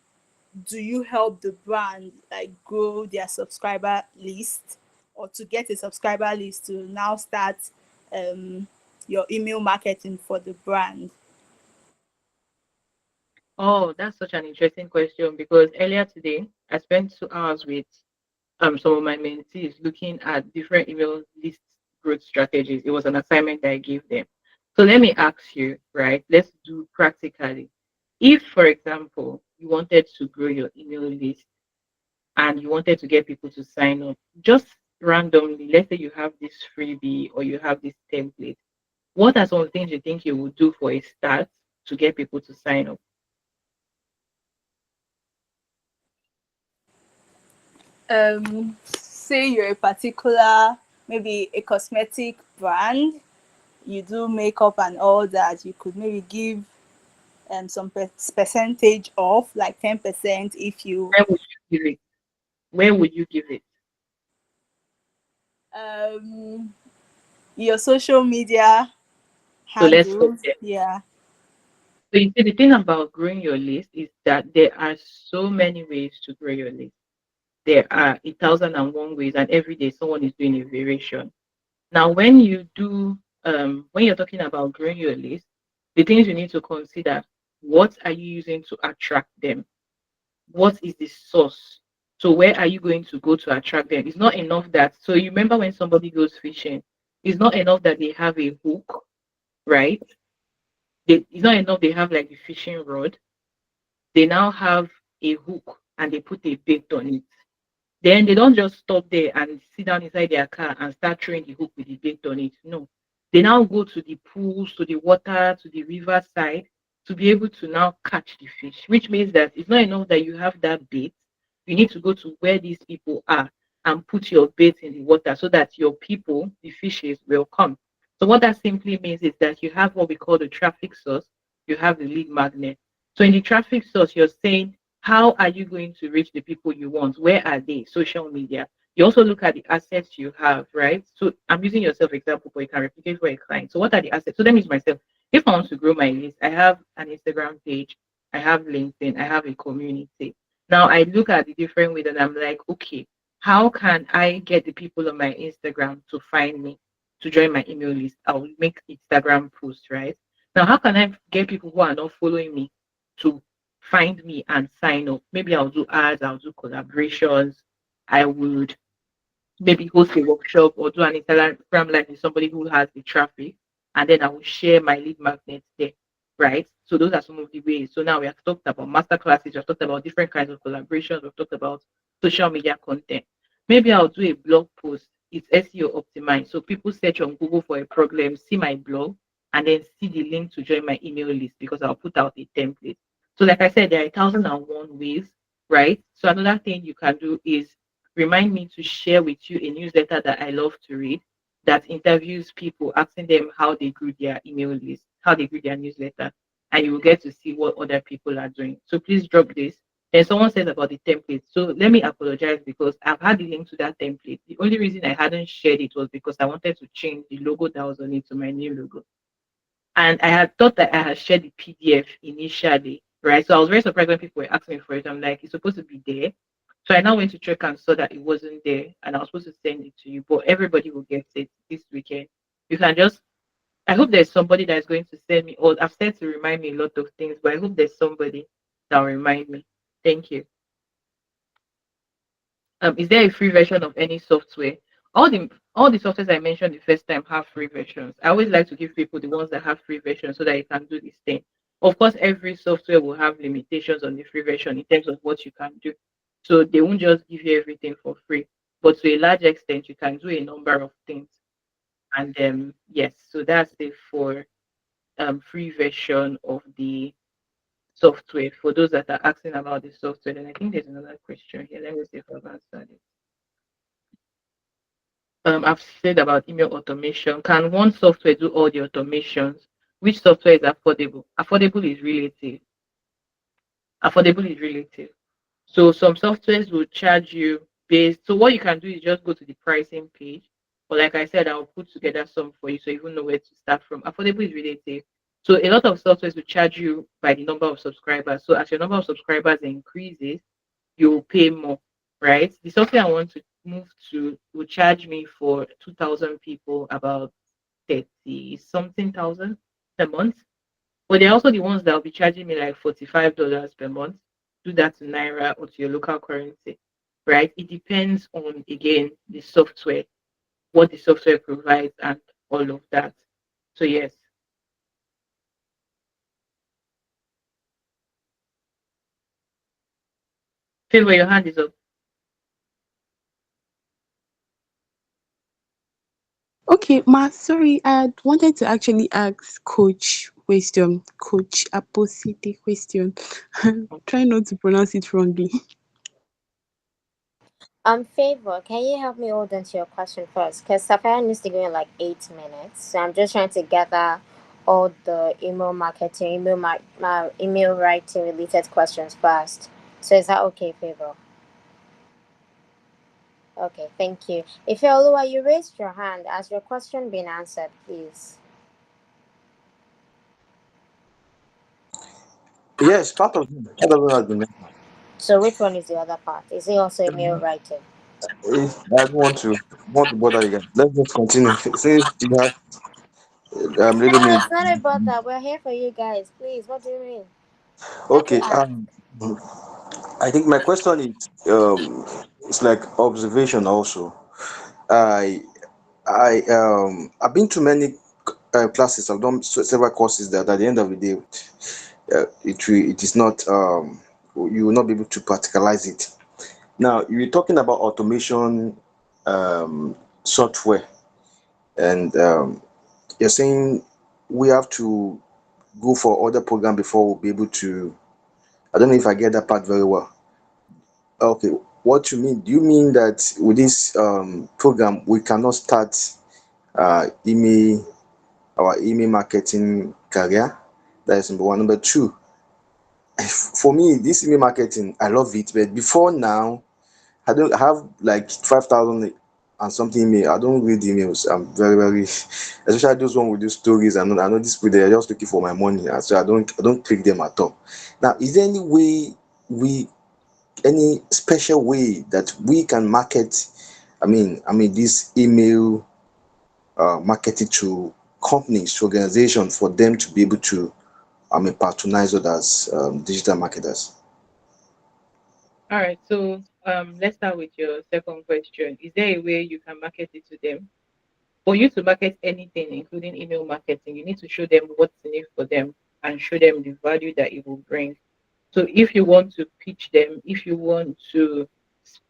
do you help the brand like grow their subscriber list, or to get a subscriber list to now start um, your email marketing for the brand? Oh, that's such an interesting question because earlier today I spent 2 hours with some of my mentees looking at different email list growth strategies. It was an assignment that I gave them. So let me ask you, right? Let's do practically. If, for example, you wanted to grow your email list and you wanted to get people to sign up, just randomly, let's say you have this freebie or you have this template, what are some things you think you would do for a start to get people to sign up? Say you're a particular, maybe a cosmetic brand, you do makeup and all that, you could maybe give some percentage off, like 10% if you Where would you give it? Where would you give it? um your social media So let's stop handles. there. Yeah. So you see, the thing about growing your list is that there are so many ways to grow your list. There are 1,001 ways, and every day someone is doing a variation. Now, when you do, when you're talking about growing your list, the things you need to consider: what are you using to attract them? What is the source? So where are you going to go to attract them? It's not enough that. So you remember when somebody goes fishing, it's not enough that they have a hook, right? It's not enough they have like the fishing rod. They now have a hook and they put a bait on it. Then they don't just stop there and sit down inside their car and start throwing the hook with the bait on it. No. They now go to the pools, to the water, to the river side to be able to now catch the fish, which means that it's not enough that you have that bait. You need to go to where these people are and put your bait in the water so that your people, the fishes, will come. So what that simply means is that you have what we call the traffic source, you have the lead magnet. So in the traffic source, you're saying, how are you going to reach the people you want? Where are they? Social media. You also look at the assets you have, right? So I'm using yourself example, but you can replicate for a client. So what are the assets? So let me use myself. If I want to grow my list, I have an Instagram page, I have LinkedIn, I have a community. Now I look at the different ways and I'm like, okay, how can I get the people on my Instagram to find me, to join my email list? I'll make Instagram posts, right? Now, how can I get people who are not following me to find me and sign up? Maybe I'll do ads, I'll do collaborations, I would maybe host a workshop or do an Instagram live with somebody who has the traffic, and then I will share my lead magnets there, right? So those are some of the ways. So now we have talked about master classes, we've talked about different kinds of collaborations, we've talked about social media content. Maybe I'll do a blog post. It's SEO optimized. So people search on Google for a problem, see my blog, and then see the link to join my email list because I'll put out a template. So like I said, there are 1,001 ways, right? So another thing you can do is remind me to share with you a newsletter that I love to read that interviews people, asking them how they grew their email list, how they grew their newsletter, and you will get to see what other people are doing. So please drop this. And someone says about the template. So let me apologize because I've had the link to that template. The only reason I hadn't shared it was because I wanted to change the logo that was on it to my new logo. And I had thought that I had shared the PDF initially, right? So I was very surprised when people were asking me for it. I'm like, it's supposed to be there. So I now went to check and saw that it wasn't there, and I was supposed to send it to you, but everybody will get it this weekend. You can just, I hope there's somebody that is going to send me, or I've said to remind me a lot of things, but I hope there's somebody that'll remind me. Thank you. Is there a free version of any software? All the softwares I mentioned the first time have free versions. I always like to give people the ones that have free versions so that you can do this thing. Of course, every software will have limitations on the free version in terms of what you can do. So they won't just give you everything for free. But to a large extent, you can do a number of things. And yes, so that's it for free version of the software. For those that are asking about the software, then I think there's another question here. Let me see if I've answered it. I've said about email automation. Can one software do all the automations? Which software is affordable? Affordable is relative. Affordable is relative. So some softwares will charge you based. So what you can do is just go to the pricing page. But like I said, I'll put together some for you so you will know where to start from. Affordable is relative. So a lot of softwares will charge you by the number of subscribers. So as your number of subscribers increases, you will pay more, right? The software I want to move to will charge me for 2,000 people about 30 something thousand per month. But they're also the ones that will be charging me like $45 per month. Do that to Naira or to your local currency, right? It depends on, again, the software, what the software provides, and all of that. So, yes. Favor, your hand is up. Okay, Ma, sorry, I wanted to actually ask Coach Aposite question. Try not to pronounce it wrongly. Favor, can you help me hold on to your question first? Because Sapphire needs to go in like 8 minutes. So I'm just trying to gather all the email marketing, email writing related questions first. So is that okay, Favor? Okay, thank you. If Oluwa, you raised your hand. Has your question been answered, please? Yes, part of it has been mentioned. So which one is the other part? Is it also email writing? I don't want to bother you guys. Let's just continue. Since you have little No, minute. it's not about that. We're here for you guys. Please, what do you mean? Let me Okay. ask. I think my question is it's like observation also. I I've been to many classes. I've done several courses that at the end of the day, it is not you will not be able to practicalize it. Now you're talking about automation software, and you're saying we have to go for other program before we'll be able to. I don't know if I get that part very well. Okay, what you mean? Do you mean that with this program we cannot start email our email marketing career? That is number one. Number two, for me, this email marketing, I love it, but before now, I don't have like 5,000 and something email. I don't read emails. I'm very, very, especially those one with those stories. I know these people they are just looking for my money, and so I don't click them at all. Now, is there any way we, any special way that we can market? I mean, this email marketing to companies, to organizations, for them to be able to, patronize others, digital marketers. All right. So let's start with your second question. Is there a way you can market it to them? For you to market anything, including email marketing, you need to show them what's in it for them and show them the value that it will bring. So if you want to pitch them, if you want to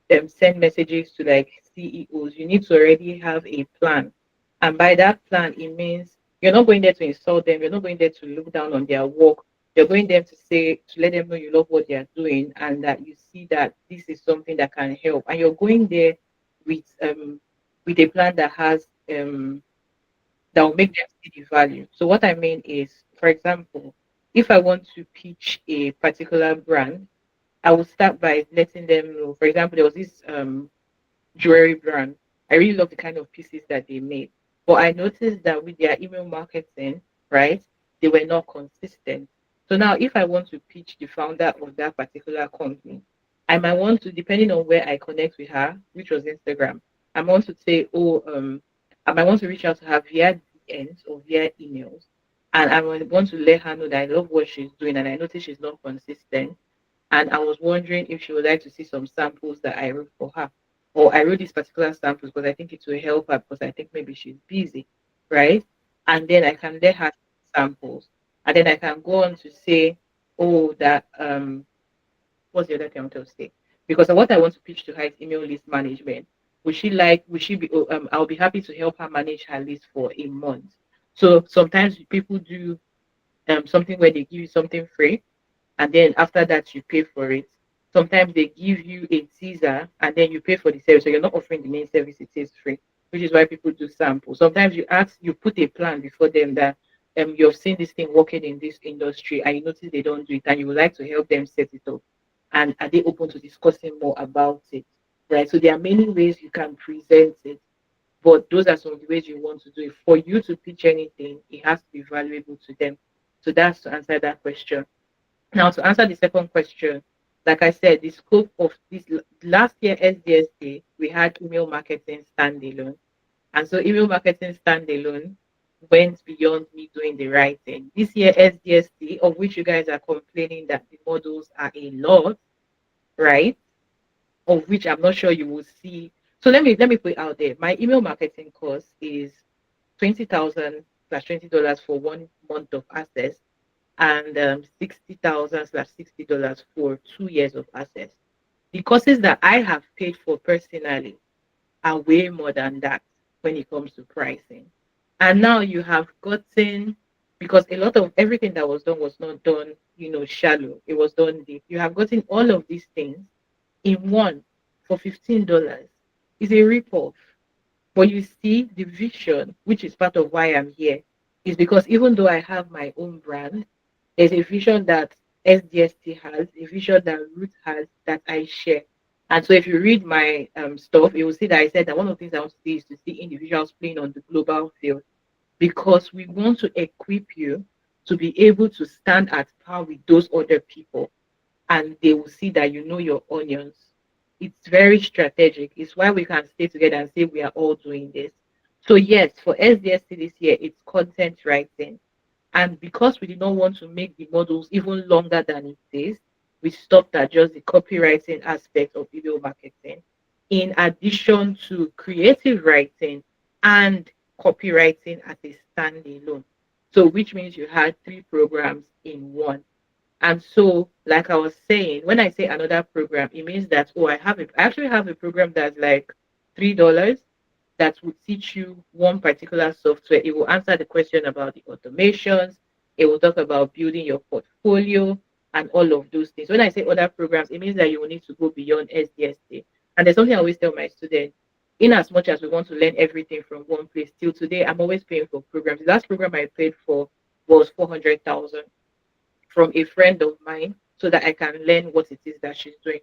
send messages to like CEOs, you need to already have a plan. And by that plan, it means you're not going there to insult them. You're not going there to look down on their work. You're going there to say, to let them know you love what they are doing and that you see that this is something that can help. And you're going there with a plan that has that will make them see the value. So what I mean is, for example, if I want to pitch a particular brand, I will start by letting them know. For example, there was this jewelry brand. I really love the kind of pieces that they made. But I noticed that with their email marketing, right, they were not consistent. So now if I want to pitch the founder of that particular company, I might want to, depending on where I connect with her, which was Instagram, I might want to say, oh, I might want to reach out to her via DMs or via emails. And I might want to let her know that I love what she's doing and I notice she's not consistent. and I was wondering if she would like to see some samples that I wrote for her. Or I wrote these particular samples because I think it will help her because I think maybe she's busy, right? And then I can let her see samples. And then I can go on to say, oh, that what's the other thing I want to say? Because what I want to pitch to her is email list management. Would she be, I'll be happy to help her manage her list for a month. So sometimes people do something where they give you something free and then after that you pay for it. Sometimes they give you a teaser and then you pay for the service. So you're not offering the main service, it is free, which is why people do samples. Sometimes you put a plan before them that you've seen this thing working in this industry and you notice they don't do it and you would like to help them set it up. And are they open to discussing more about it? Right. So there are many ways you can present it, but those are some of the ways you want to do it. For you to pitch anything, it has to be valuable to them. So that's to answer that question. Now, to answer the second question, like I said, the scope of this last year SDST, we had email marketing standalone. And so email marketing standalone went beyond me doing the right thing. This year SDST, of which you guys are complaining that the models are a lot, right? Of which I'm not sure you will see. So let me put it out there. My email marketing course is 20,000 plus $20 for 1 month of access and 60,000 slash $60 for 2 years of access. The courses that I have paid for personally are way more than that when it comes to pricing. And now you have gotten, because a lot of everything that was not done, shallow. It was done deep. You have gotten all of these things in one for $15. It's a rip-off. But you see, the vision, which is part of why I'm here, is because even though I have my own brand, there's a vision that SDST has, a vision that Root has that I share. And so if you read my stuff, you will see that I said that one of the things I want to see is to see individuals playing on the global field because we want to equip you to be able to stand at par with those other people and they will see that you know your onions. It's very strategic. It's why we can stay together and say we are all doing this. So yes, for SDST this year, it's content writing. And because we did not want to make the models even longer than it is, we stopped at just the copywriting aspect of video marketing, in addition to creative writing and copywriting as a standalone. So, which means you had three programs in one. And so, like I was saying, when I say another program, it means that I actually have a program that's like $3 that will teach you one particular software. It will answer the question about the automations. It will talk about building your portfolio and all of those things. When I say other programs, it means that you will need to go beyond SDST. And there's something I always tell my students. In as much as we want to learn everything from one place, till today, I'm always paying for programs. The last program I paid for was 400,000 from a friend of mine so that I can learn what it is that she's doing.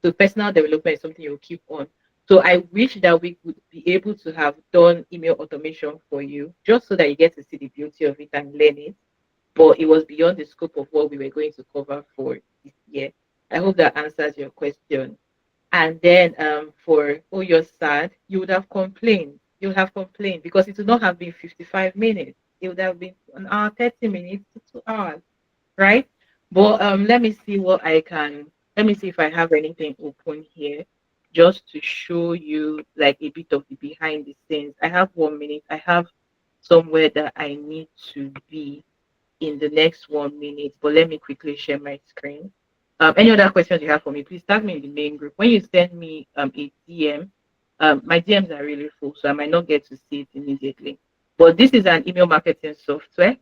So personal development is something you'll keep on. So I wish that we could be able to have done email automation for you just so that you get to see the beauty of it and learn it. But it was beyond the scope of what we were going to cover for this year. I hope that answers your question. And then for oh you're sad, you would have complained. You would have complained because it would not have been 55 minutes. It would have been an hour, 30 minutes to 2 hours, right? But let me see if I have anything open here just to show you like a bit of the behind the scenes. I have 1 minute. I have somewhere that I need to be in the next 1 minute, but let me quickly share my screen. Any other questions you have for me, please tag me in the main group. When you send me a DM, my DMs are really full, so I might not get to see it immediately. But this is an email marketing software.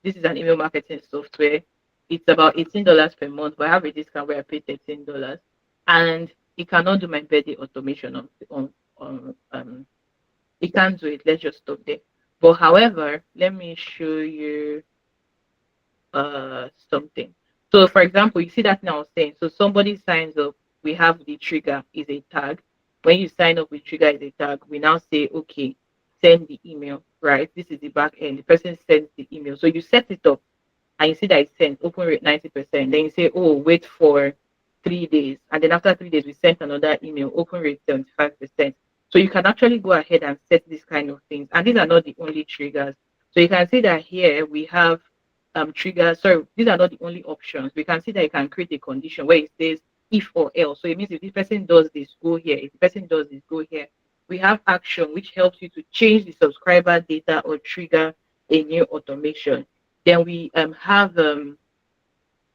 This is an email marketing software. It's about $18 per month, but I have a discount where I pay $13. And it cannot do my birthday automation on it can't do it. Let's just stop there. But however, let me show you something. So for example, you see that now saying so somebody signs up, we have the trigger is a tag. When you sign up with trigger is a tag, we now say okay, send the email, right? This is the back end. The person sends the email. So you set it up and you see that it's sent, open rate 90%. Then you say, oh, wait for 3 days. And then after 3 days, we sent another email, open rate 75%. So you can actually go ahead and set these kind of things. And these are not the only triggers. So you can see that here we have trigger. Sorry, these are not the only options. We can see that you can create a condition where it says if or else. So it means if this person does this, go here. If the person does this, go here. We have action which helps you to change the subscriber data or trigger a new automation. Then we have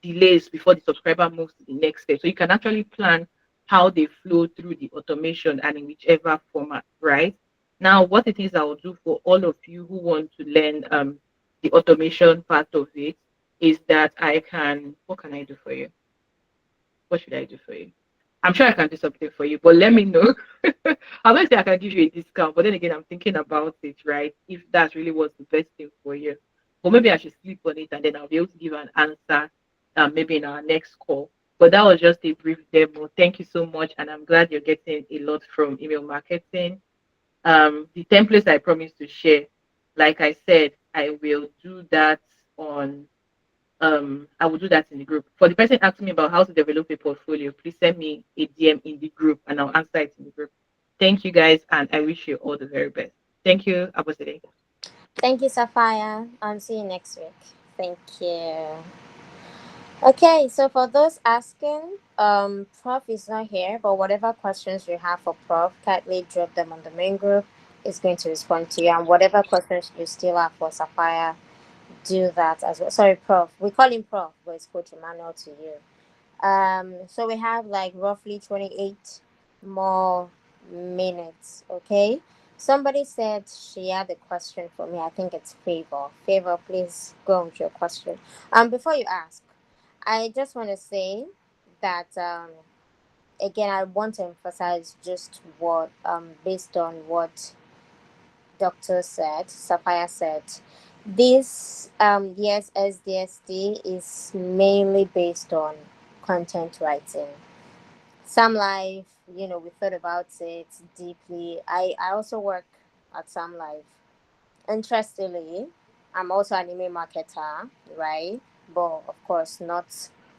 delays before the subscriber moves to the next step. So you can actually plan how they flow through the automation and in whichever format, right? Now, what it is I will do for all of you who want to learn the automation part of it is that what can I do for you? What should I do for you? I'm sure I can do something for you, but let me know. I might say I can give you a discount, but then again, I'm thinking about it, right? If that's really what's the best thing for you. Or maybe I should sleep on it and then I'll be able to give an answer maybe in our next call. But that was just a brief demo. Thank you so much. And I'm glad you're getting a lot from email marketing. The templates I promised to share, like I said, I will do that on I will do that in the group. For the person asking me about how to develop a portfolio, please send me a DM in the group and I'll answer it in the group. Thank you guys and I wish you all the very best. Thank you, Abosede. Thank you, Sapphire. See you next week. Thank you. Okay, so for those asking, Prof is not here, but whatever questions you have for Prof, kindly drop them on the main group. It's going to respond to you, and whatever questions you still have for Sapphire, do that as well. Sorry, Prof. We call him Prof, but it's Coach Emmanuel to you. So we have like roughly 28 more minutes. Okay. Somebody said she had a question for me. I think it's Favor. Favor, please go on with your question. Before you ask, I just want to say that again, I want to emphasize just what based on what Doctor said, Sapphire said. This yes, SDST is mainly based on content writing. Sam Life, we thought about it deeply. I also work at Sam Life. Interestingly, I'm also an email marketer, right? But of course, not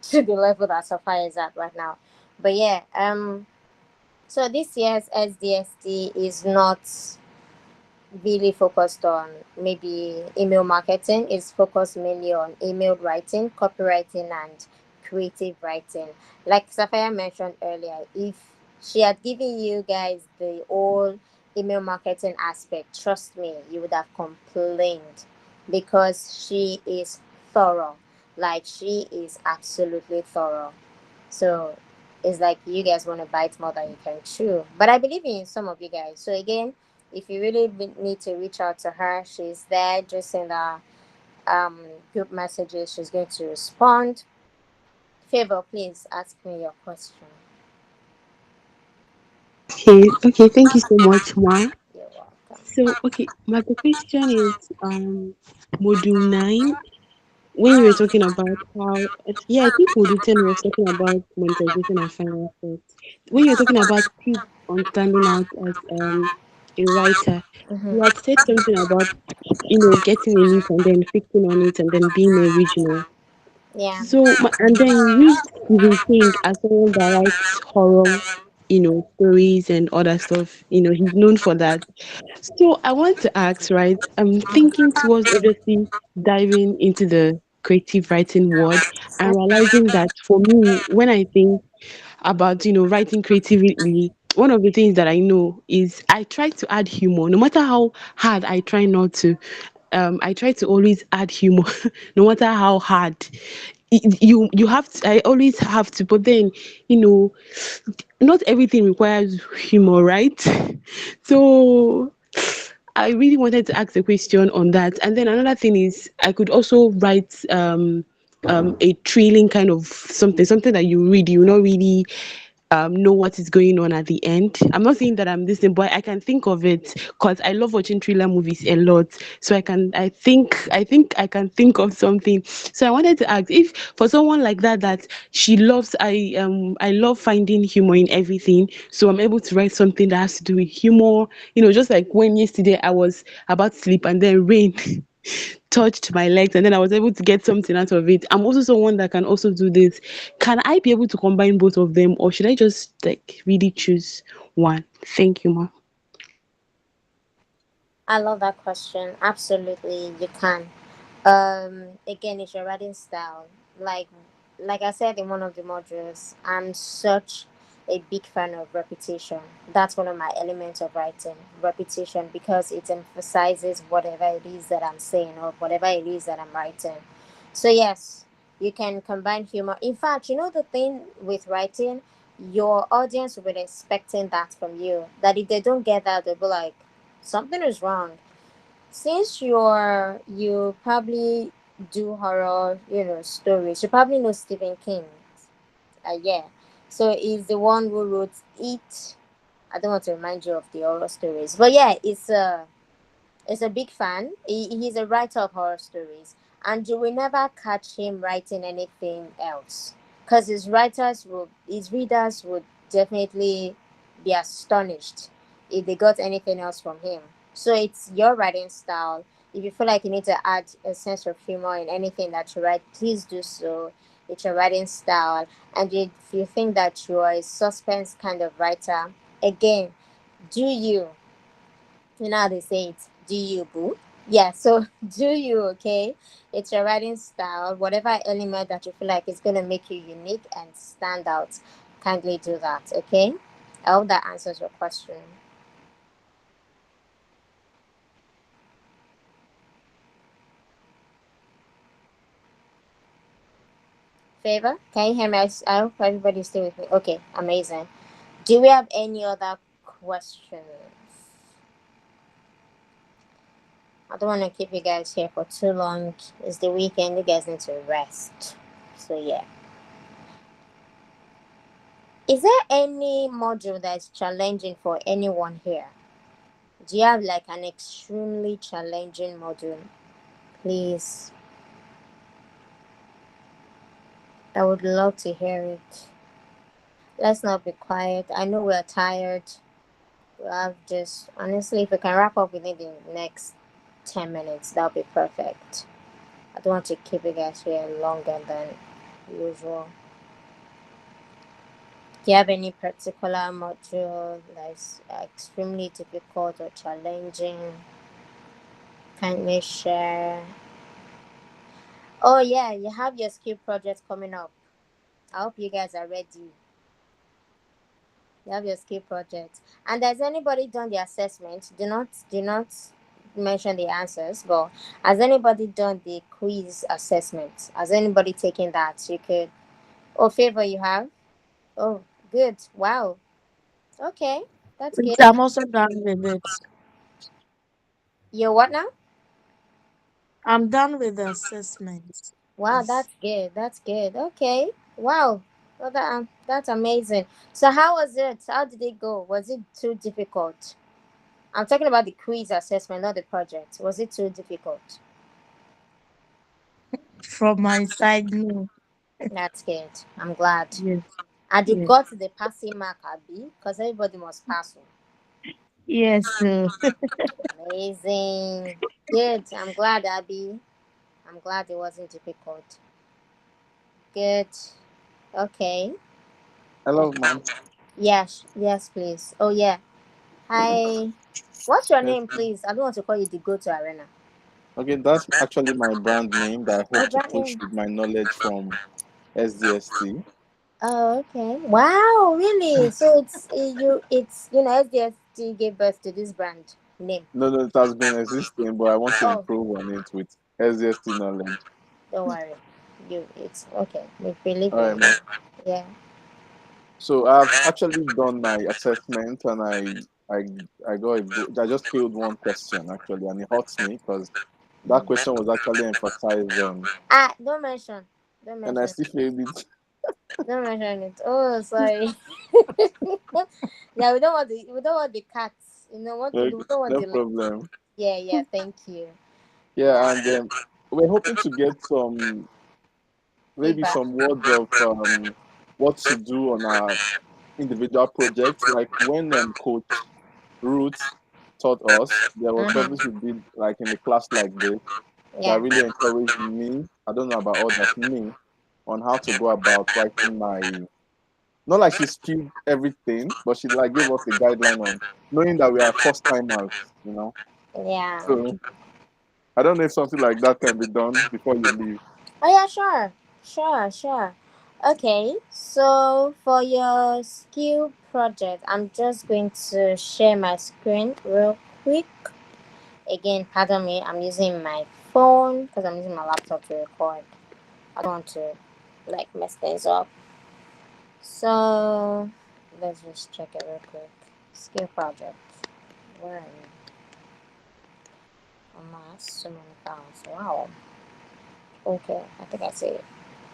to the level that Sapphire is at right now. But yeah, so this year's SDST is not really focused on maybe email marketing. It's focused mainly on email writing, copywriting, and creative writing. Like Sapphire mentioned earlier, if she had given you guys the whole email marketing aspect, trust me, you would have complained because she is thorough. Like she is absolutely thorough. So it's like you guys want to bite more than you can chew. But I believe in some of you guys. So again, if you really need to reach out to her, she's there. Just send her group messages. She's going to respond. Favor, please ask me your question. Okay, thank you so much, Ma. You're welcome. So, okay, my question is module 9. When you were talking about how, yeah, I think module 10 was talking about monetization and final effort. When you were talking about tips on standing out as a writer, you had said something about, getting a niche and then fixing on it and then being original. Yeah. So, and then you used Stephen King as someone that writes horror, stories and other stuff. He's known for that. So I want to ask, right? I'm thinking towards obviously diving into the creative writing world and realizing that for me, when I think about writing creatively, one of the things that I know is I try to add humor, no matter how hard I try not to. I try to always add humor, no matter how hard. You have to, I always have to, but then you know not everything requires humor, right? So I really wanted to ask a question on that. And then another thing is I could also write a thrilling kind of something that you read, you not really know what is going on at the end. I'm not saying that I'm this thing, but I can think of it because I love watching thriller movies a lot. So I think I can think of something. So I wanted to ask if for someone like that she loves I love finding humor in everything. So I'm able to write something that has to do with humor. Just like when yesterday I was about to sleep and then rain touched my legs and then I was able to get something out of it. I'm also someone that can also do this. Can I be able to combine both of them or should I just like really choose one? Thank you, ma. I love that question. Absolutely, you can. Again, it's your writing style. Like like I said in one of the modules, I'm such a big fan of repetition. That's one of my elements of writing, repetition, because it emphasizes whatever it is that I'm saying or whatever it is that I'm writing. So yes, you can combine humor. In fact, you know the thing with writing, your audience will be expecting that from you. That if they don't get that, they'll be like, something is wrong. Since you probably do horror, stories, you probably know Stephen King. Yeah. So he's the one who wrote It. I don't want to remind you of the horror stories, but yeah, is a big fan. He's a writer of horror stories, and you will never catch him writing anything else, because his readers would definitely be astonished if they got anything else from him. So it's your writing style. If you feel like you need to add a sense of humor in anything that you write, please do so. It's your writing style, and if you think that you are a suspense kind of writer, again, do you you know how they say it, do you, boo? Yeah, so do you, okay? It's your writing style. Whatever element that you feel like is going to make you unique and stand out, kindly do that, okay? I hope that answers your question. Favor, can you hear me? I hope everybody's still with me. Okay, amazing. Do we have any other questions? I don't want to keep you guys here for too long. It's the weekend. You guys need to rest. So, yeah. Is there any module that's challenging for anyone here? Do you have like an extremely challenging module? Please, I would love to hear it. Let's not be quiet. I know we're tired. We have just, honestly, if we can wrap up within the next 10 minutes, that'll be perfect. I don't want to keep you guys here longer than usual. Do you have any particular module that's extremely difficult or challenging? Kindly share. Oh yeah, you have your skill project coming up. I hope you guys are ready. You have your skill project. And has anybody done the assessment? Do not mention the answers, but has anybody done the quiz assessment? Has anybody taken that? You could. Oh, favor you have. Oh, good. Wow. Okay, that's good. I'm also done with it. You're what now? I'm done with the assessment. Wow, Yes. that's good. That's good. Okay. Wow. Well, that's amazing. So, how was it? How did it go? Was it too difficult? I'm talking about the quiz assessment, not the project. Was it too difficult? From my side, no. That's good. I'm glad. Yes. And you Yes. got the passing mark, Abby, because everybody must pass. Oh. Yes. Amazing. Good. I'm glad, Abby. I'm glad it wasn't difficult. Good. Okay. Hello, ma'am. Yes. Yes, please. Oh, yeah. Hi. What's your Yes. name, please? I don't want to call you the go-to arena. Okay, that's actually my brand name that I Oh, hope to brand push name. with my knowledge from SDST. Oh, okay. Wow, really? So it's SDST gave birth to this brand name. No, no, it has been existing, but I want to Oh, improve on it with SDST knowledge. don't worry. It's okay. We believe All in right, you. ma'am. Yeah. So I've actually done my assessment and I I got a good, I just failed one question actually, and it hurts me because that question was actually emphasized on, Ah, don't mention. Don't and I mention. still failed it. Don't mention it. Oh, sorry. Yeah, we don't want the cats. We Okay, don't want no the left. problem. Yeah, yeah. Thank you. Yeah, Yeah. and we're hoping to get some maybe Feedback. some words of what to do on our individual projects. Like when Coach Ruth taught us, there was something Mm-hmm. she did like in a class like this that Yeah. really encouraged me. I don't know about others, me, on how to go about writing my. Not like she spewed everything, but she like gave us a guideline on knowing that we are first timers, you know. Yeah. So I don't know if something like that can be done before you leave. Oh yeah, sure. Okay, so for your skill project, I'm just going to share my screen real quick. Again, pardon me, I'm using my phone because I'm using my laptop to record. I don't want to like mess things up. So let's just check it real quick. Skill project. Where are you? Oh my, that's so many files. Wow. Okay, I think I see it.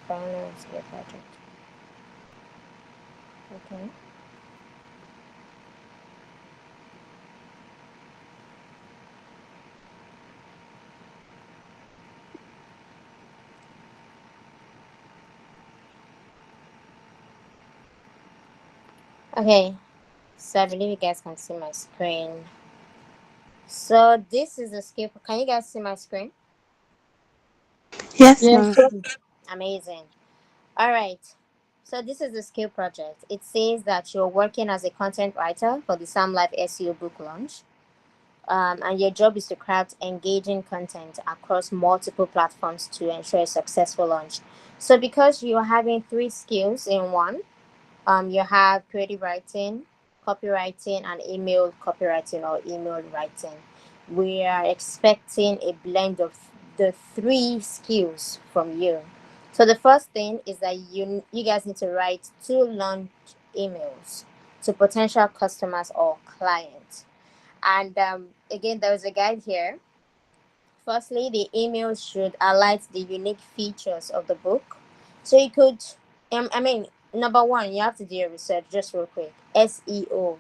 Final skill project. Okay. Okay. So I believe you guys can see my screen. So this is the skill. Can you guys see my screen? Yes, Yes, ma'am. Amazing. All right. So this is the skill project. It says that you're working as a content writer for the Sam Life SEO book launch. And your job is to craft engaging content across multiple platforms to ensure a successful launch. So because you're having three skills in one, you have creative writing, copywriting, and email copywriting or email writing. We are expecting a blend of the three skills from you. So the first thing is that you guys need to write two launch emails to potential customers or clients. And again, there's a guide here. Firstly, the email should highlight the unique features of the book. So you could, number one, you have to do your research just real quick. SEO.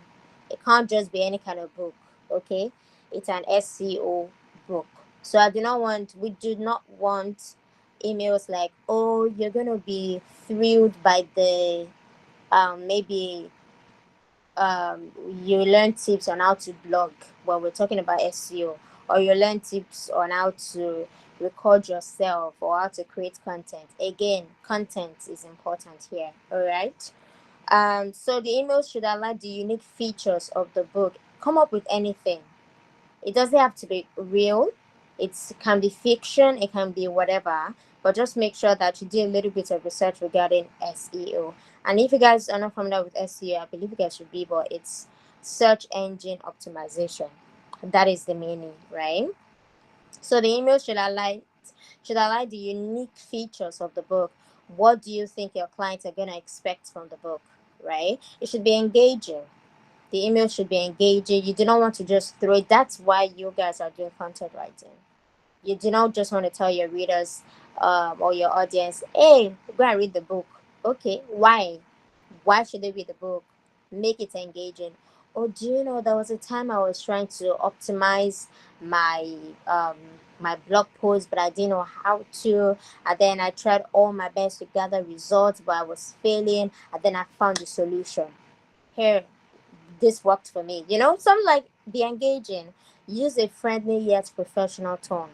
It can't just be any kind of book, okay? It's an SEO book. So we do not want emails like, oh, you're going to be thrilled by the, maybe you learn tips on how to blog when we're talking about SEO, or you learn tips on how to record yourself or how to create content. Again, content is important here. All right. So the email should highlight the unique features of the book. Come up with anything. It doesn't have to be real. It can be fiction. It can be whatever. But just make sure that you do a little bit of research regarding SEO. And if you guys are not familiar with SEO, I believe you guys should be, but it's search engine optimization. That is the meaning, right? So the email should highlight the unique features of the book. What do you think your clients are gonna expect from the book, right? It should be engaging. The email should be engaging. You do not want to just throw it. That's why you guys are doing content writing. You do not just want to tell your readers or your audience, hey, go and read the book. Okay, why? Why should they read the book? Make it engaging. Oh, do you know there was a time I was trying to optimize my um my blog post, but I didn't know how to. And then I tried all my best to gather results, but I was failing. And then I found the solution. Here, this worked for me. Some like be engaging. Use a friendly yet professional tone.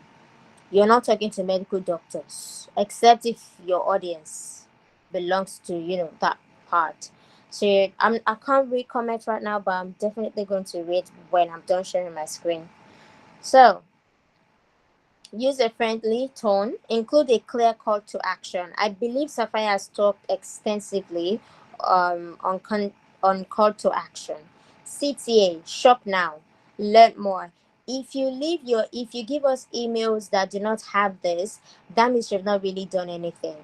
You're not talking to medical doctors, except if your audience belongs to that part. So I can't read comments right now, but I'm definitely going to read when I'm done sharing my screen. So use a friendly tone. Include a clear call to action. I believe Sapphire has talked extensively on call to action. CTA, shop now, learn more. If you give us emails that do not have this, that means you've not really done anything.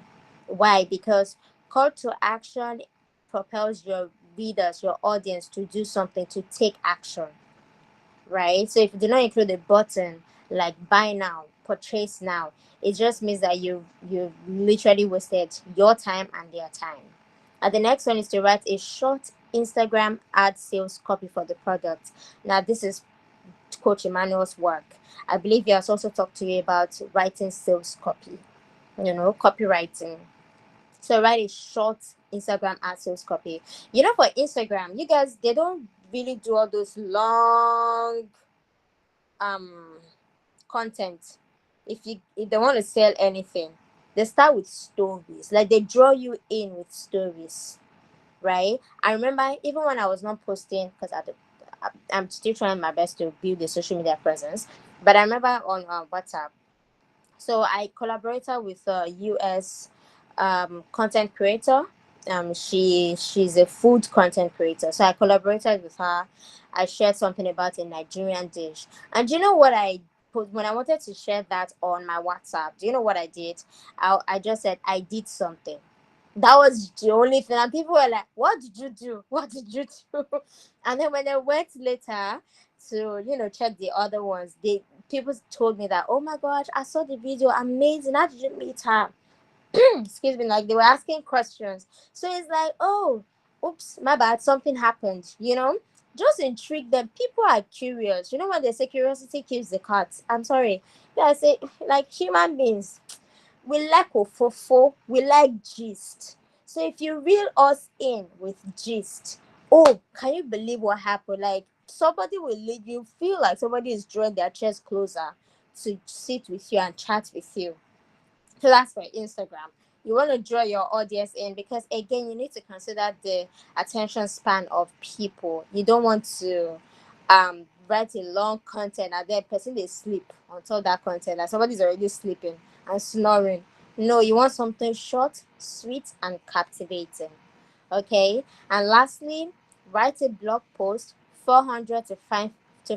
Why? Because call to action propels your readers, your audience to do something, to take action, right? So if you do not include a button like buy now, purchase now, it just means that you literally wasted your time and their time. And the next one is to write a short Instagram ad sales copy for the product. Now this is Coach Emmanuel's work. I believe he has also talked to you about writing sales copy, copywriting. So write a short Instagram ad sales copy. For Instagram, you guys, they don't really do all those long um content. If they want to sell anything, they start with stories. Like they draw you in with stories, right? I remember even when I was not posting, because I'm still trying my best to build the social media presence. But I remember on WhatsApp, so I collaborated with a US content creator. She's a food content creator. So I collaborated with her. I shared something about a Nigerian dish. And do you know what I put when I wanted to share that on my WhatsApp? Do you know what I did? I just said I did something. That was the only thing. And people were like, "What did you do? What did you do?" And then when I went later to check the other ones, they people told me that, "Oh my gosh, I saw the video, amazing. How did you meet her?" Excuse me, like they were asking questions. So it's like, oh, oops, my bad, something happened. Just intrigue them. People are curious. You know when they say curiosity kills the cat. I'm sorry. Yeah, I say like human beings, we like ofofo, we like gist. So if you reel us in with gist, oh, can you believe what happened? Like somebody will lead you, feel like somebody is drawing their chest closer to sit with you and chat with you. So that's for Instagram. You want to draw your audience in because again, you need to consider the attention span of people. You don't want to write a long content and then person they sleep on top of that content and somebody's already sleeping and snoring. No, you want something short, sweet, and captivating. Okay. And lastly, write a blog post 400 to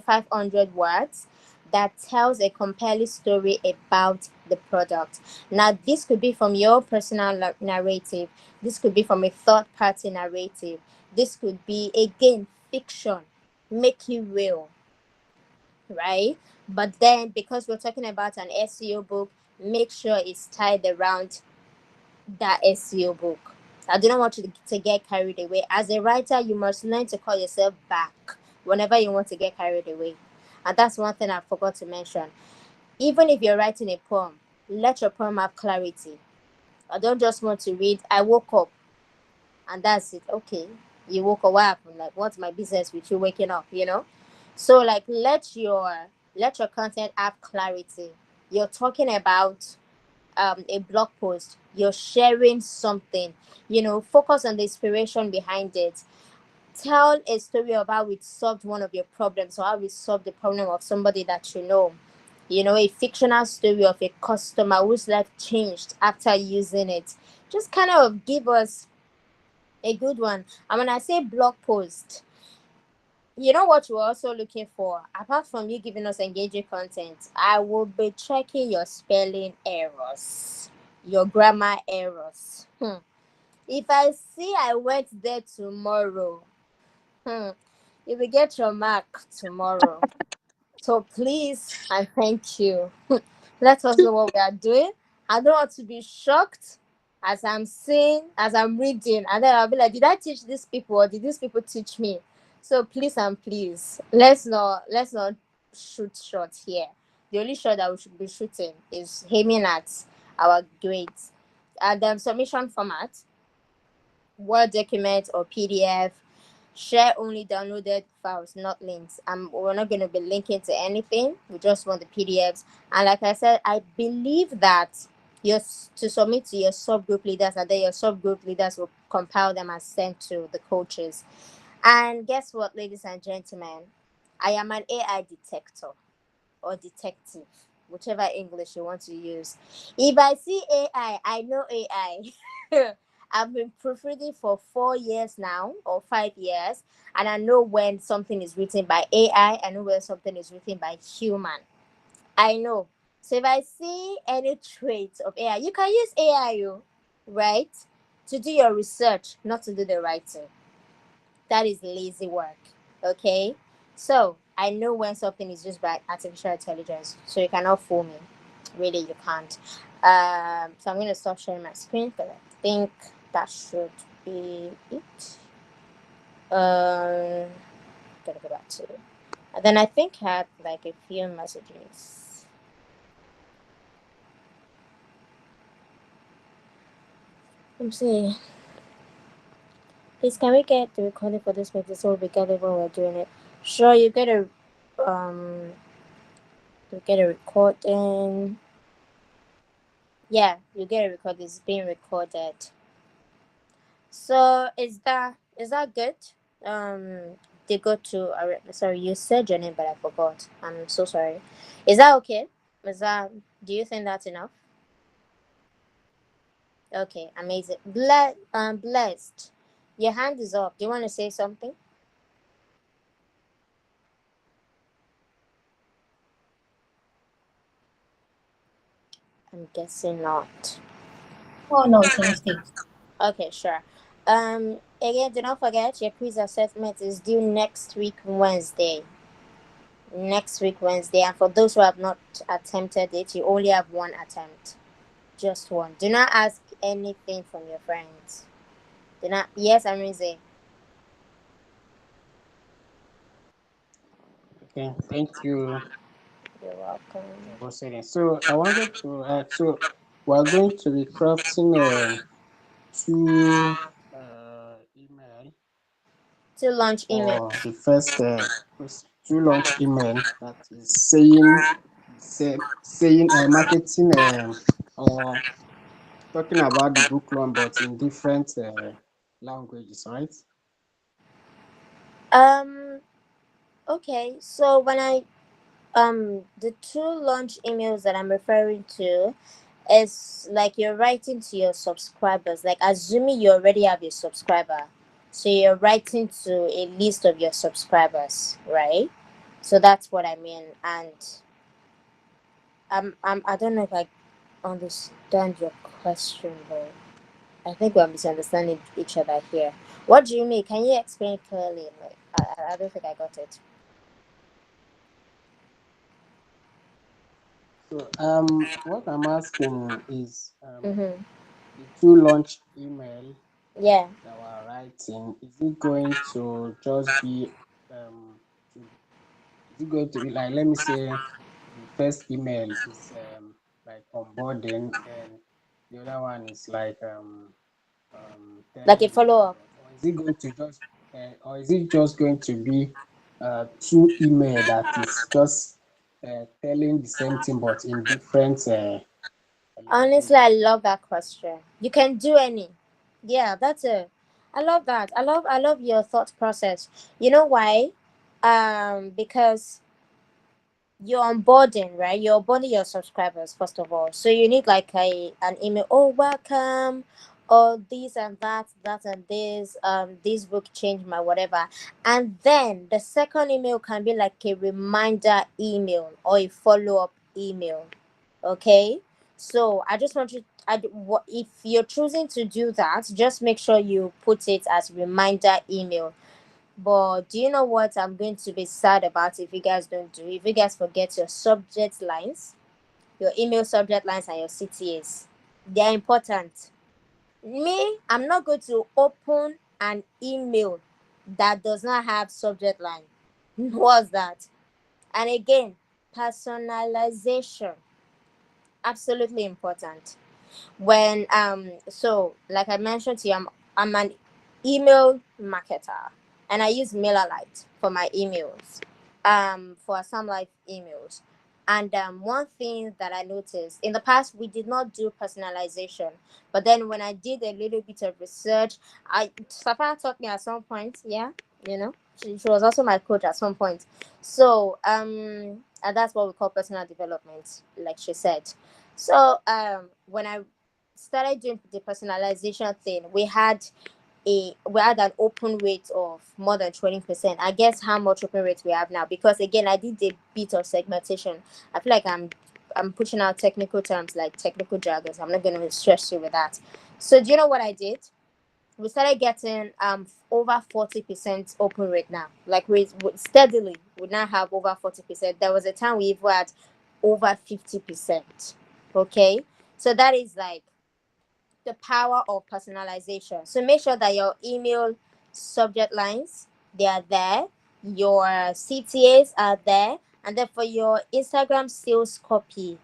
500 words that tells a compelling story about the product. Now, this could be from your personal narrative, this could be from a third party narrative, this could be again fiction. Make it real, right? But then, because we're talking about an SEO book, make sure it's tied around that SEO book. I do not want you to get carried away. As a writer, you must learn to call yourself back whenever you want to get carried away. And that's one thing I forgot to mention. Even if you're writing a poem, let your poem have clarity. I don't just want to read, I woke up and that's it. Okay, you woke up, what happened? Like, what's my business with you waking up, So, like, let your content have clarity. You're talking about a blog post, you're sharing something, focus on the inspiration behind it. Tell a story of how we solved one of your problems or how we solved the problem of somebody that you know. A fictional story of a customer whose life changed after using it. Just kind of give us a good one. And when I say blog post, you know what we're also looking for? Apart from you giving us engaging content, I will be checking your spelling errors, your grammar errors. If I see I went there tomorrow, you will get your mark tomorrow. So please and thank you. Let us know what we are doing. I don't want to be shocked as I'm seeing, as I'm reading, and then I'll be like, did I teach these people or did these people teach me? So please and please, let's not shoot short here. The only shot that we should be shooting is aiming at our grades. And then submission format, Word document or PDF. Share only downloaded files, not links. We're not going to be linking to anything. We just want the PDFs. And like I said, I believe that to submit to your subgroup leaders, and then your subgroup leaders will compile them and send to the coaches. And guess what, ladies and gentlemen? I am an AI detector or detective, whichever English you want to use. If I see AI, I know AI. I've been proofreading for 4 years now or 5 years, and I know when something is written by AI, I know when something is written by human. I know. So if I see any traits of AI, you can use AI, right? To do your research, not to do the writing. That is lazy work. Okay? So I know when something is used by artificial intelligence. So you cannot fool me. Really, you can't. So I'm gonna stop sharing my screen because I think that should be it. Gotta go back to it. And then I think I had like a few messages. Let me see. Please, can we get the recording for this meeting so we get it when we're doing it? Sure, um you get a recording. Yeah, you get a recording. It's being recorded. So is that good? Um they go to sorry, you said your name but I forgot. I'm so sorry. Is that okay? Is that Do you think that's enough? Okay, amazing. Blessed. Your hand is up. Do you want to say something? I'm guessing not. Oh no, we can speak. Okay, sure. Again, do not forget your quiz assessment is due next week Wednesday. Next week Wednesday, and for those who have not attempted it, you only have one attempt. Just one. Do not ask anything from your friends. Do not. Yes, Amrize. Okay, thank you You're welcome. for saying. So I wanted to ask. So we're going to be crafting two email To launch email. for the first two launch email that is saying marketing or talking about the book loan but in different languages, right? Um. Okay. So the two launch emails that I'm referring to is like you're writing to your subscribers. Like assuming you already have a subscriber, so you're writing to a list of your subscribers, right? So that's what I mean. And I don't know if I understand your question, but I think we're misunderstanding each other here. What do you mean? Can you explain clearly? Like, I don't think I got it. So what I'm asking is Mm-hmm. the two launch email Yeah. that we're writing, is it going to just be to is it going to be like, let me say the first email is like onboarding, then the other one is like Like a telling the follow up. product, or is it going to just or is it just going to be two email that is just telling the same thing but in different Honestly, I languages? love that question. You can do any. Yeah, that's it. I love that. I love your thought process. You know why? Because you're onboarding, right? You're onboarding your subscribers first of all. So you need like an email. Oh, welcome. Or this and that and this. This book changed my whatever. And then the second email can be like a reminder email or a follow up email. Okay. So I just want you. If you're choosing to do that, just make sure you put it as reminder email. But do you know what I'm going to be sad about if you guys don't do? If you guys forget your subject lines, your email subject lines, and your CTAs, they're important. Me, I'm not going to open an email that does not have subject line. What's that? And again, personalization, absolutely important. When so like I mentioned to you, I'm an email marketer, and I use MailerLite for my emails, for some like emails. And one thing that I noticed in the past, we did not do personalization, but then when I did a little bit of research, Safara taught me at some point. Yeah, you know, she was also my coach at some point. So and that's what we call personal development, like she said. So when I started doing the personalization thing, we had an open rate of more than 20%. I guess how much open rate we have now, because again I did a bit of segmentation. I feel like I'm pushing out technical terms like technical jargons. I'm not gonna stress you with that. So do you know what I did? We started getting over 40% open rate now. Like we steadily would now have over 40%. There was a time we even had over 50%. Okay, so that is like the power of personalization. So make sure that your email subject lines, they are there, your CTAs are there, and then for your Instagram sales copy,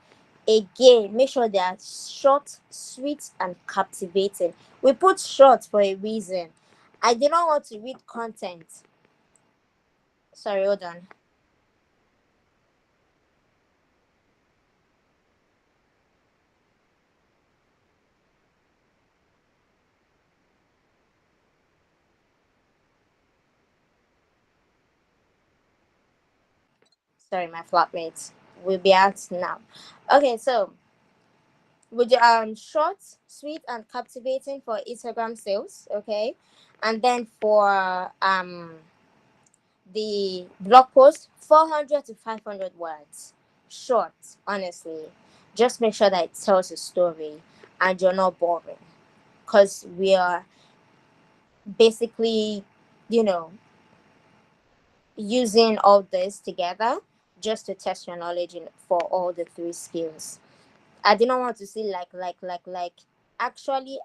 again, make sure they are short, sweet, and captivating. We put short for a reason. I did not want to read content. Sorry, hold on. Sorry, my flatmates will be out now. Okay, so would you short, sweet, and captivating for Instagram sales, okay, and then for the blog post 400 to 500 words, short, honestly. Just make sure that it tells a story and you're not boring, because we are basically, you know, using all this together just to test your knowledge for all the three skills. I did not want to see like actually.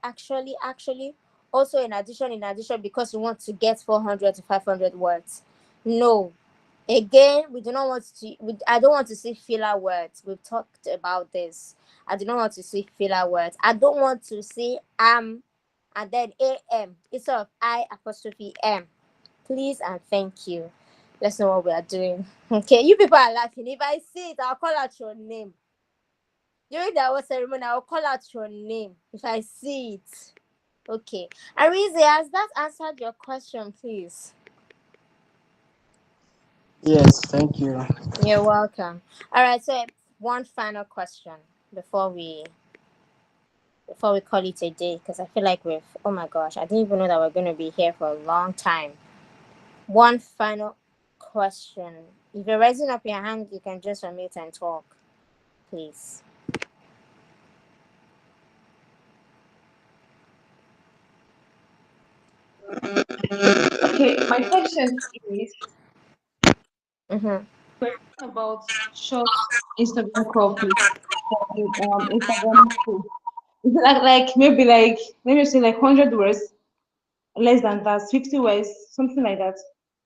Also, in addition, because we want to get 400 to 500 words. No, again, we do not want to. I don't want to see filler words. We've talked about this. I do not want to see filler words. I don't want to see and then am instead of I apostrophe m. Please and thank you. Let's know what we are doing. Okay, you people are laughing. If I see it, I'll call out your name. During the award ceremony, I'll call out your name if I see it. Okay. Arize, has that answered your question, please? Yes, thank you. You're welcome. All right, so one final question before we call it a day, because I feel like oh my gosh, I didn't even know that we're going to be here for a long time. One final question. If you're raising up your hand, you can just unmute and talk, please. Okay, my question is Mm-hmm. about short Instagram copy for Instagram post. Is it like maybe like let me say like 100 words, less than that, 50 words, something like that.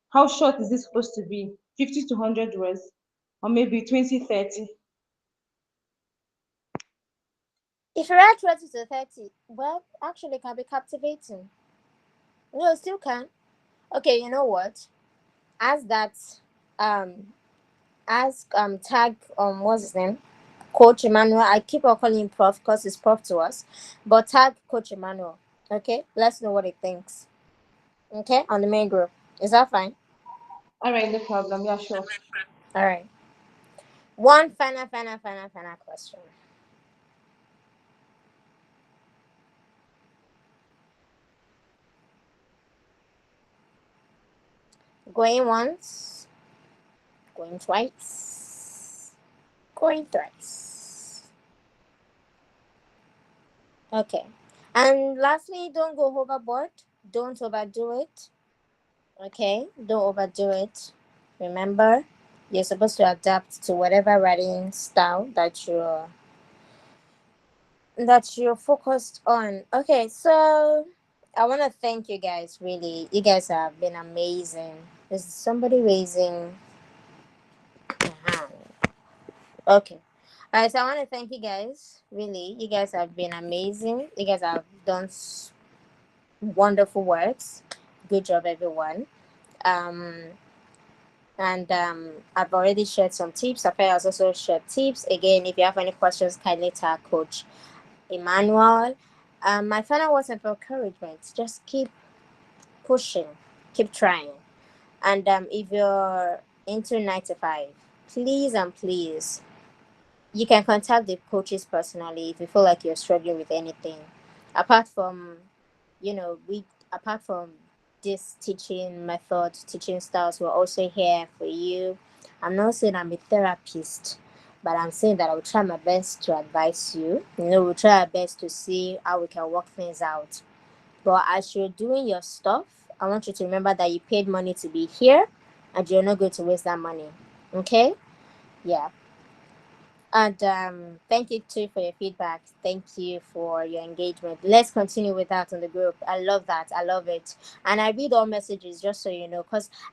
How short is this supposed to be? 50 to 100 words, or maybe 20, 30? If you're at 20 to 30, well, actually, it can be captivating. No, it still can. Okay, you know what? As that, um, tag, what's his name? Coach Emmanuel. I keep on calling him Prof because he's Prof to us. But tag Coach Emmanuel. Okay, let's know what he thinks. Okay, on the main group. Is that fine? All right, no problem. Yeah, sure. All right. One final question. Going once, going twice, going thrice. Okay. And lastly, don't go overboard. Don't overdo it. Okay? Don't overdo it. Remember, you're supposed to adapt to whatever writing style that you're focused on. Okay, so I want to thank you guys. Really, you guys have been amazing. Is somebody raising a hand? Okay. All right, so I want to thank you guys. Really, you guys have been amazing. You guys have done wonderful works. Good job, everyone. Um, and I've already shared some tips. Afia has also shared tips. Again, if you have any questions, kindly tag Coach Emmanuel. My final words of encouragement: just keep pushing, keep trying, and if you're into 9 to 5, please and please, you can contact the coaches personally if you feel like you're struggling with anything. Apart from, we apart from this teaching method, teaching styles, we're also here for you. I'm not saying I'm a therapist, but I'm saying that I will try my best to advise you. We'll try our best to see how we can work things out. But as you're doing your stuff, I want you to remember that you paid money to be here and you're not going to waste that money. Okay? Yeah. And thank you too for your feedback. Thank you for your engagement. Let's continue with that on the group. I love that. I love it. And I read all messages just so you know.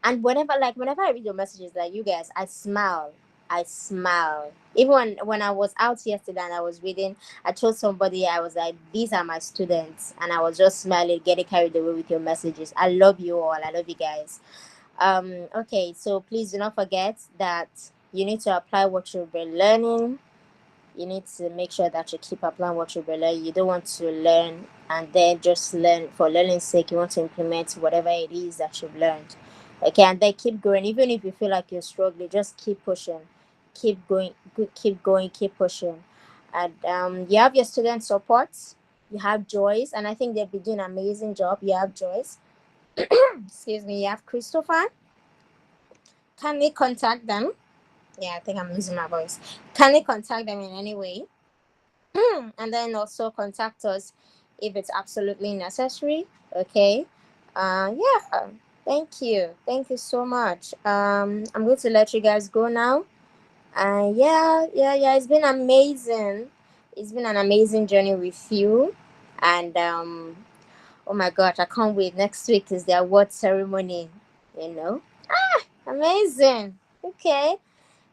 And whenever I read your messages, like you guys, I smile. I smile. Even when I was out yesterday and I was reading, I told somebody, I was like, these are my students. And I was just smiling, getting carried away with your messages. I love you all. I love you guys. Okay, so please do not forget that you need to apply what you've been learning. You need to make sure that you keep applying what you've been learning. You don't want to learn and then just learn for learning's sake. You want to implement whatever it is that you've learned. Okay, and then keep going. Even if you feel like you're struggling, just keep pushing, keep going, keep going, keep pushing. And you have your student supports, you have Joyce, and I think they've been doing an amazing job. You have Joyce, excuse me, you have Christopher. Can we contact them? Yeah, I think I'm losing my voice. Can we contact them in any way? And then also contact us if it's absolutely necessary. Okay. Yeah. Thank you so much. I'm going to let you guys go now. Yeah. It's been amazing. It's been an amazing journey with you. And oh my gosh, I can't wait. Next week is the award ceremony. You know, amazing. Okay.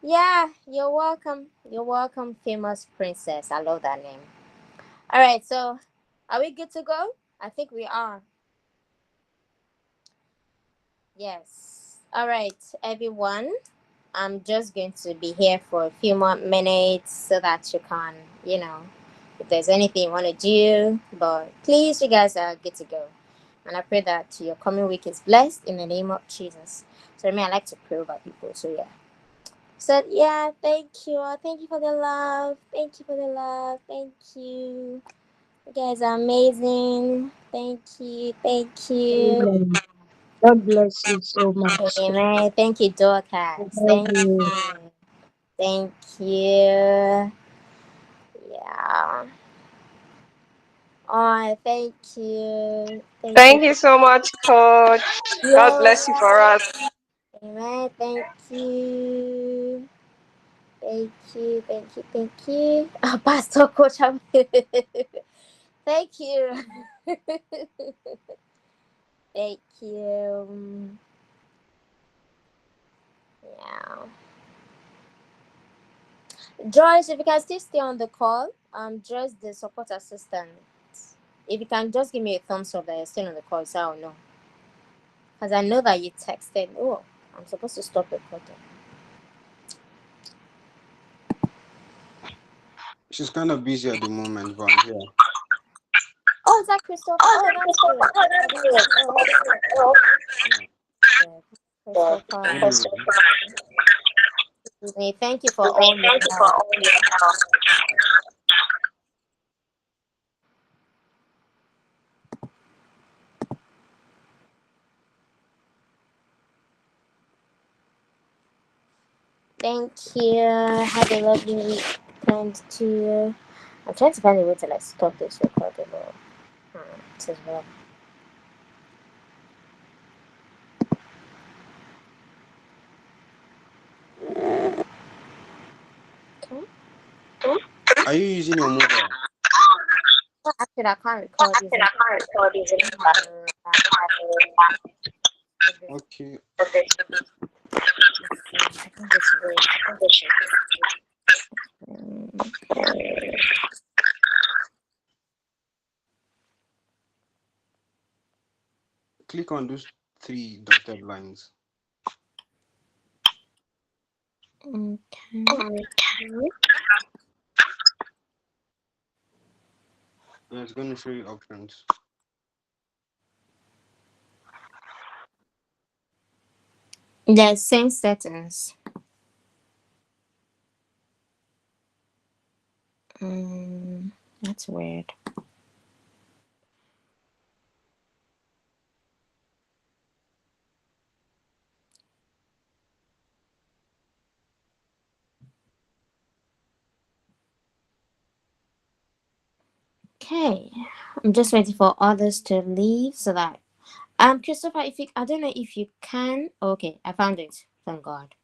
Yeah, you're welcome. You're welcome, famous princess. I love that name. All right, so are we good to go? I think we are. Yes. All right, everyone. I'm just going to be here for a few more minutes so that you can, if there's anything you want to do. But please, you guys are good to go. And I pray that your coming week is blessed in the name of Jesus. So, I like to pray over people. So, yeah. So, yeah, thank you. Thank you for the love. Thank you for the love. Thank you. You guys are amazing. Thank you. Thank you. Amen. God bless you so much. Amen. Thank you, I Dorcas. love Thank you. you. Thank you. Yeah. Oh, thank you. Thank you. Thank you so much, Coach. God You're bless you for us. welcome. Amen. Thank you. Thank you. Thank you. Thank you. Pastor Coach. Thank you. Thank you. Yeah. Joyce, if you can still stay on the call, just the support assistant. If you can just give me a thumbs up that you're still on the call, so I'll know. Because I know that you texted. Oh, I'm supposed to stop recording. She's kind of busy at the moment, but I'm here. Oh, is that Christopher? Oh, that's good. I didn't know. Oh, okay. Christopher. Anyway, Excuse me. Thank you for all your help. Thank you. Have a lovely weekend too. I'm trying to find a way to stop this recording. It is well. Okay. are you using your mobile? Oh, actually, I can't record using. Okay. Click on those three dotted lines. Okay. And it's going to show you options. The same settings. That's weird. Okay, I'm just waiting for others to leave so that Christopher, if you I don't know if you can. Okay, I found it. Thank God.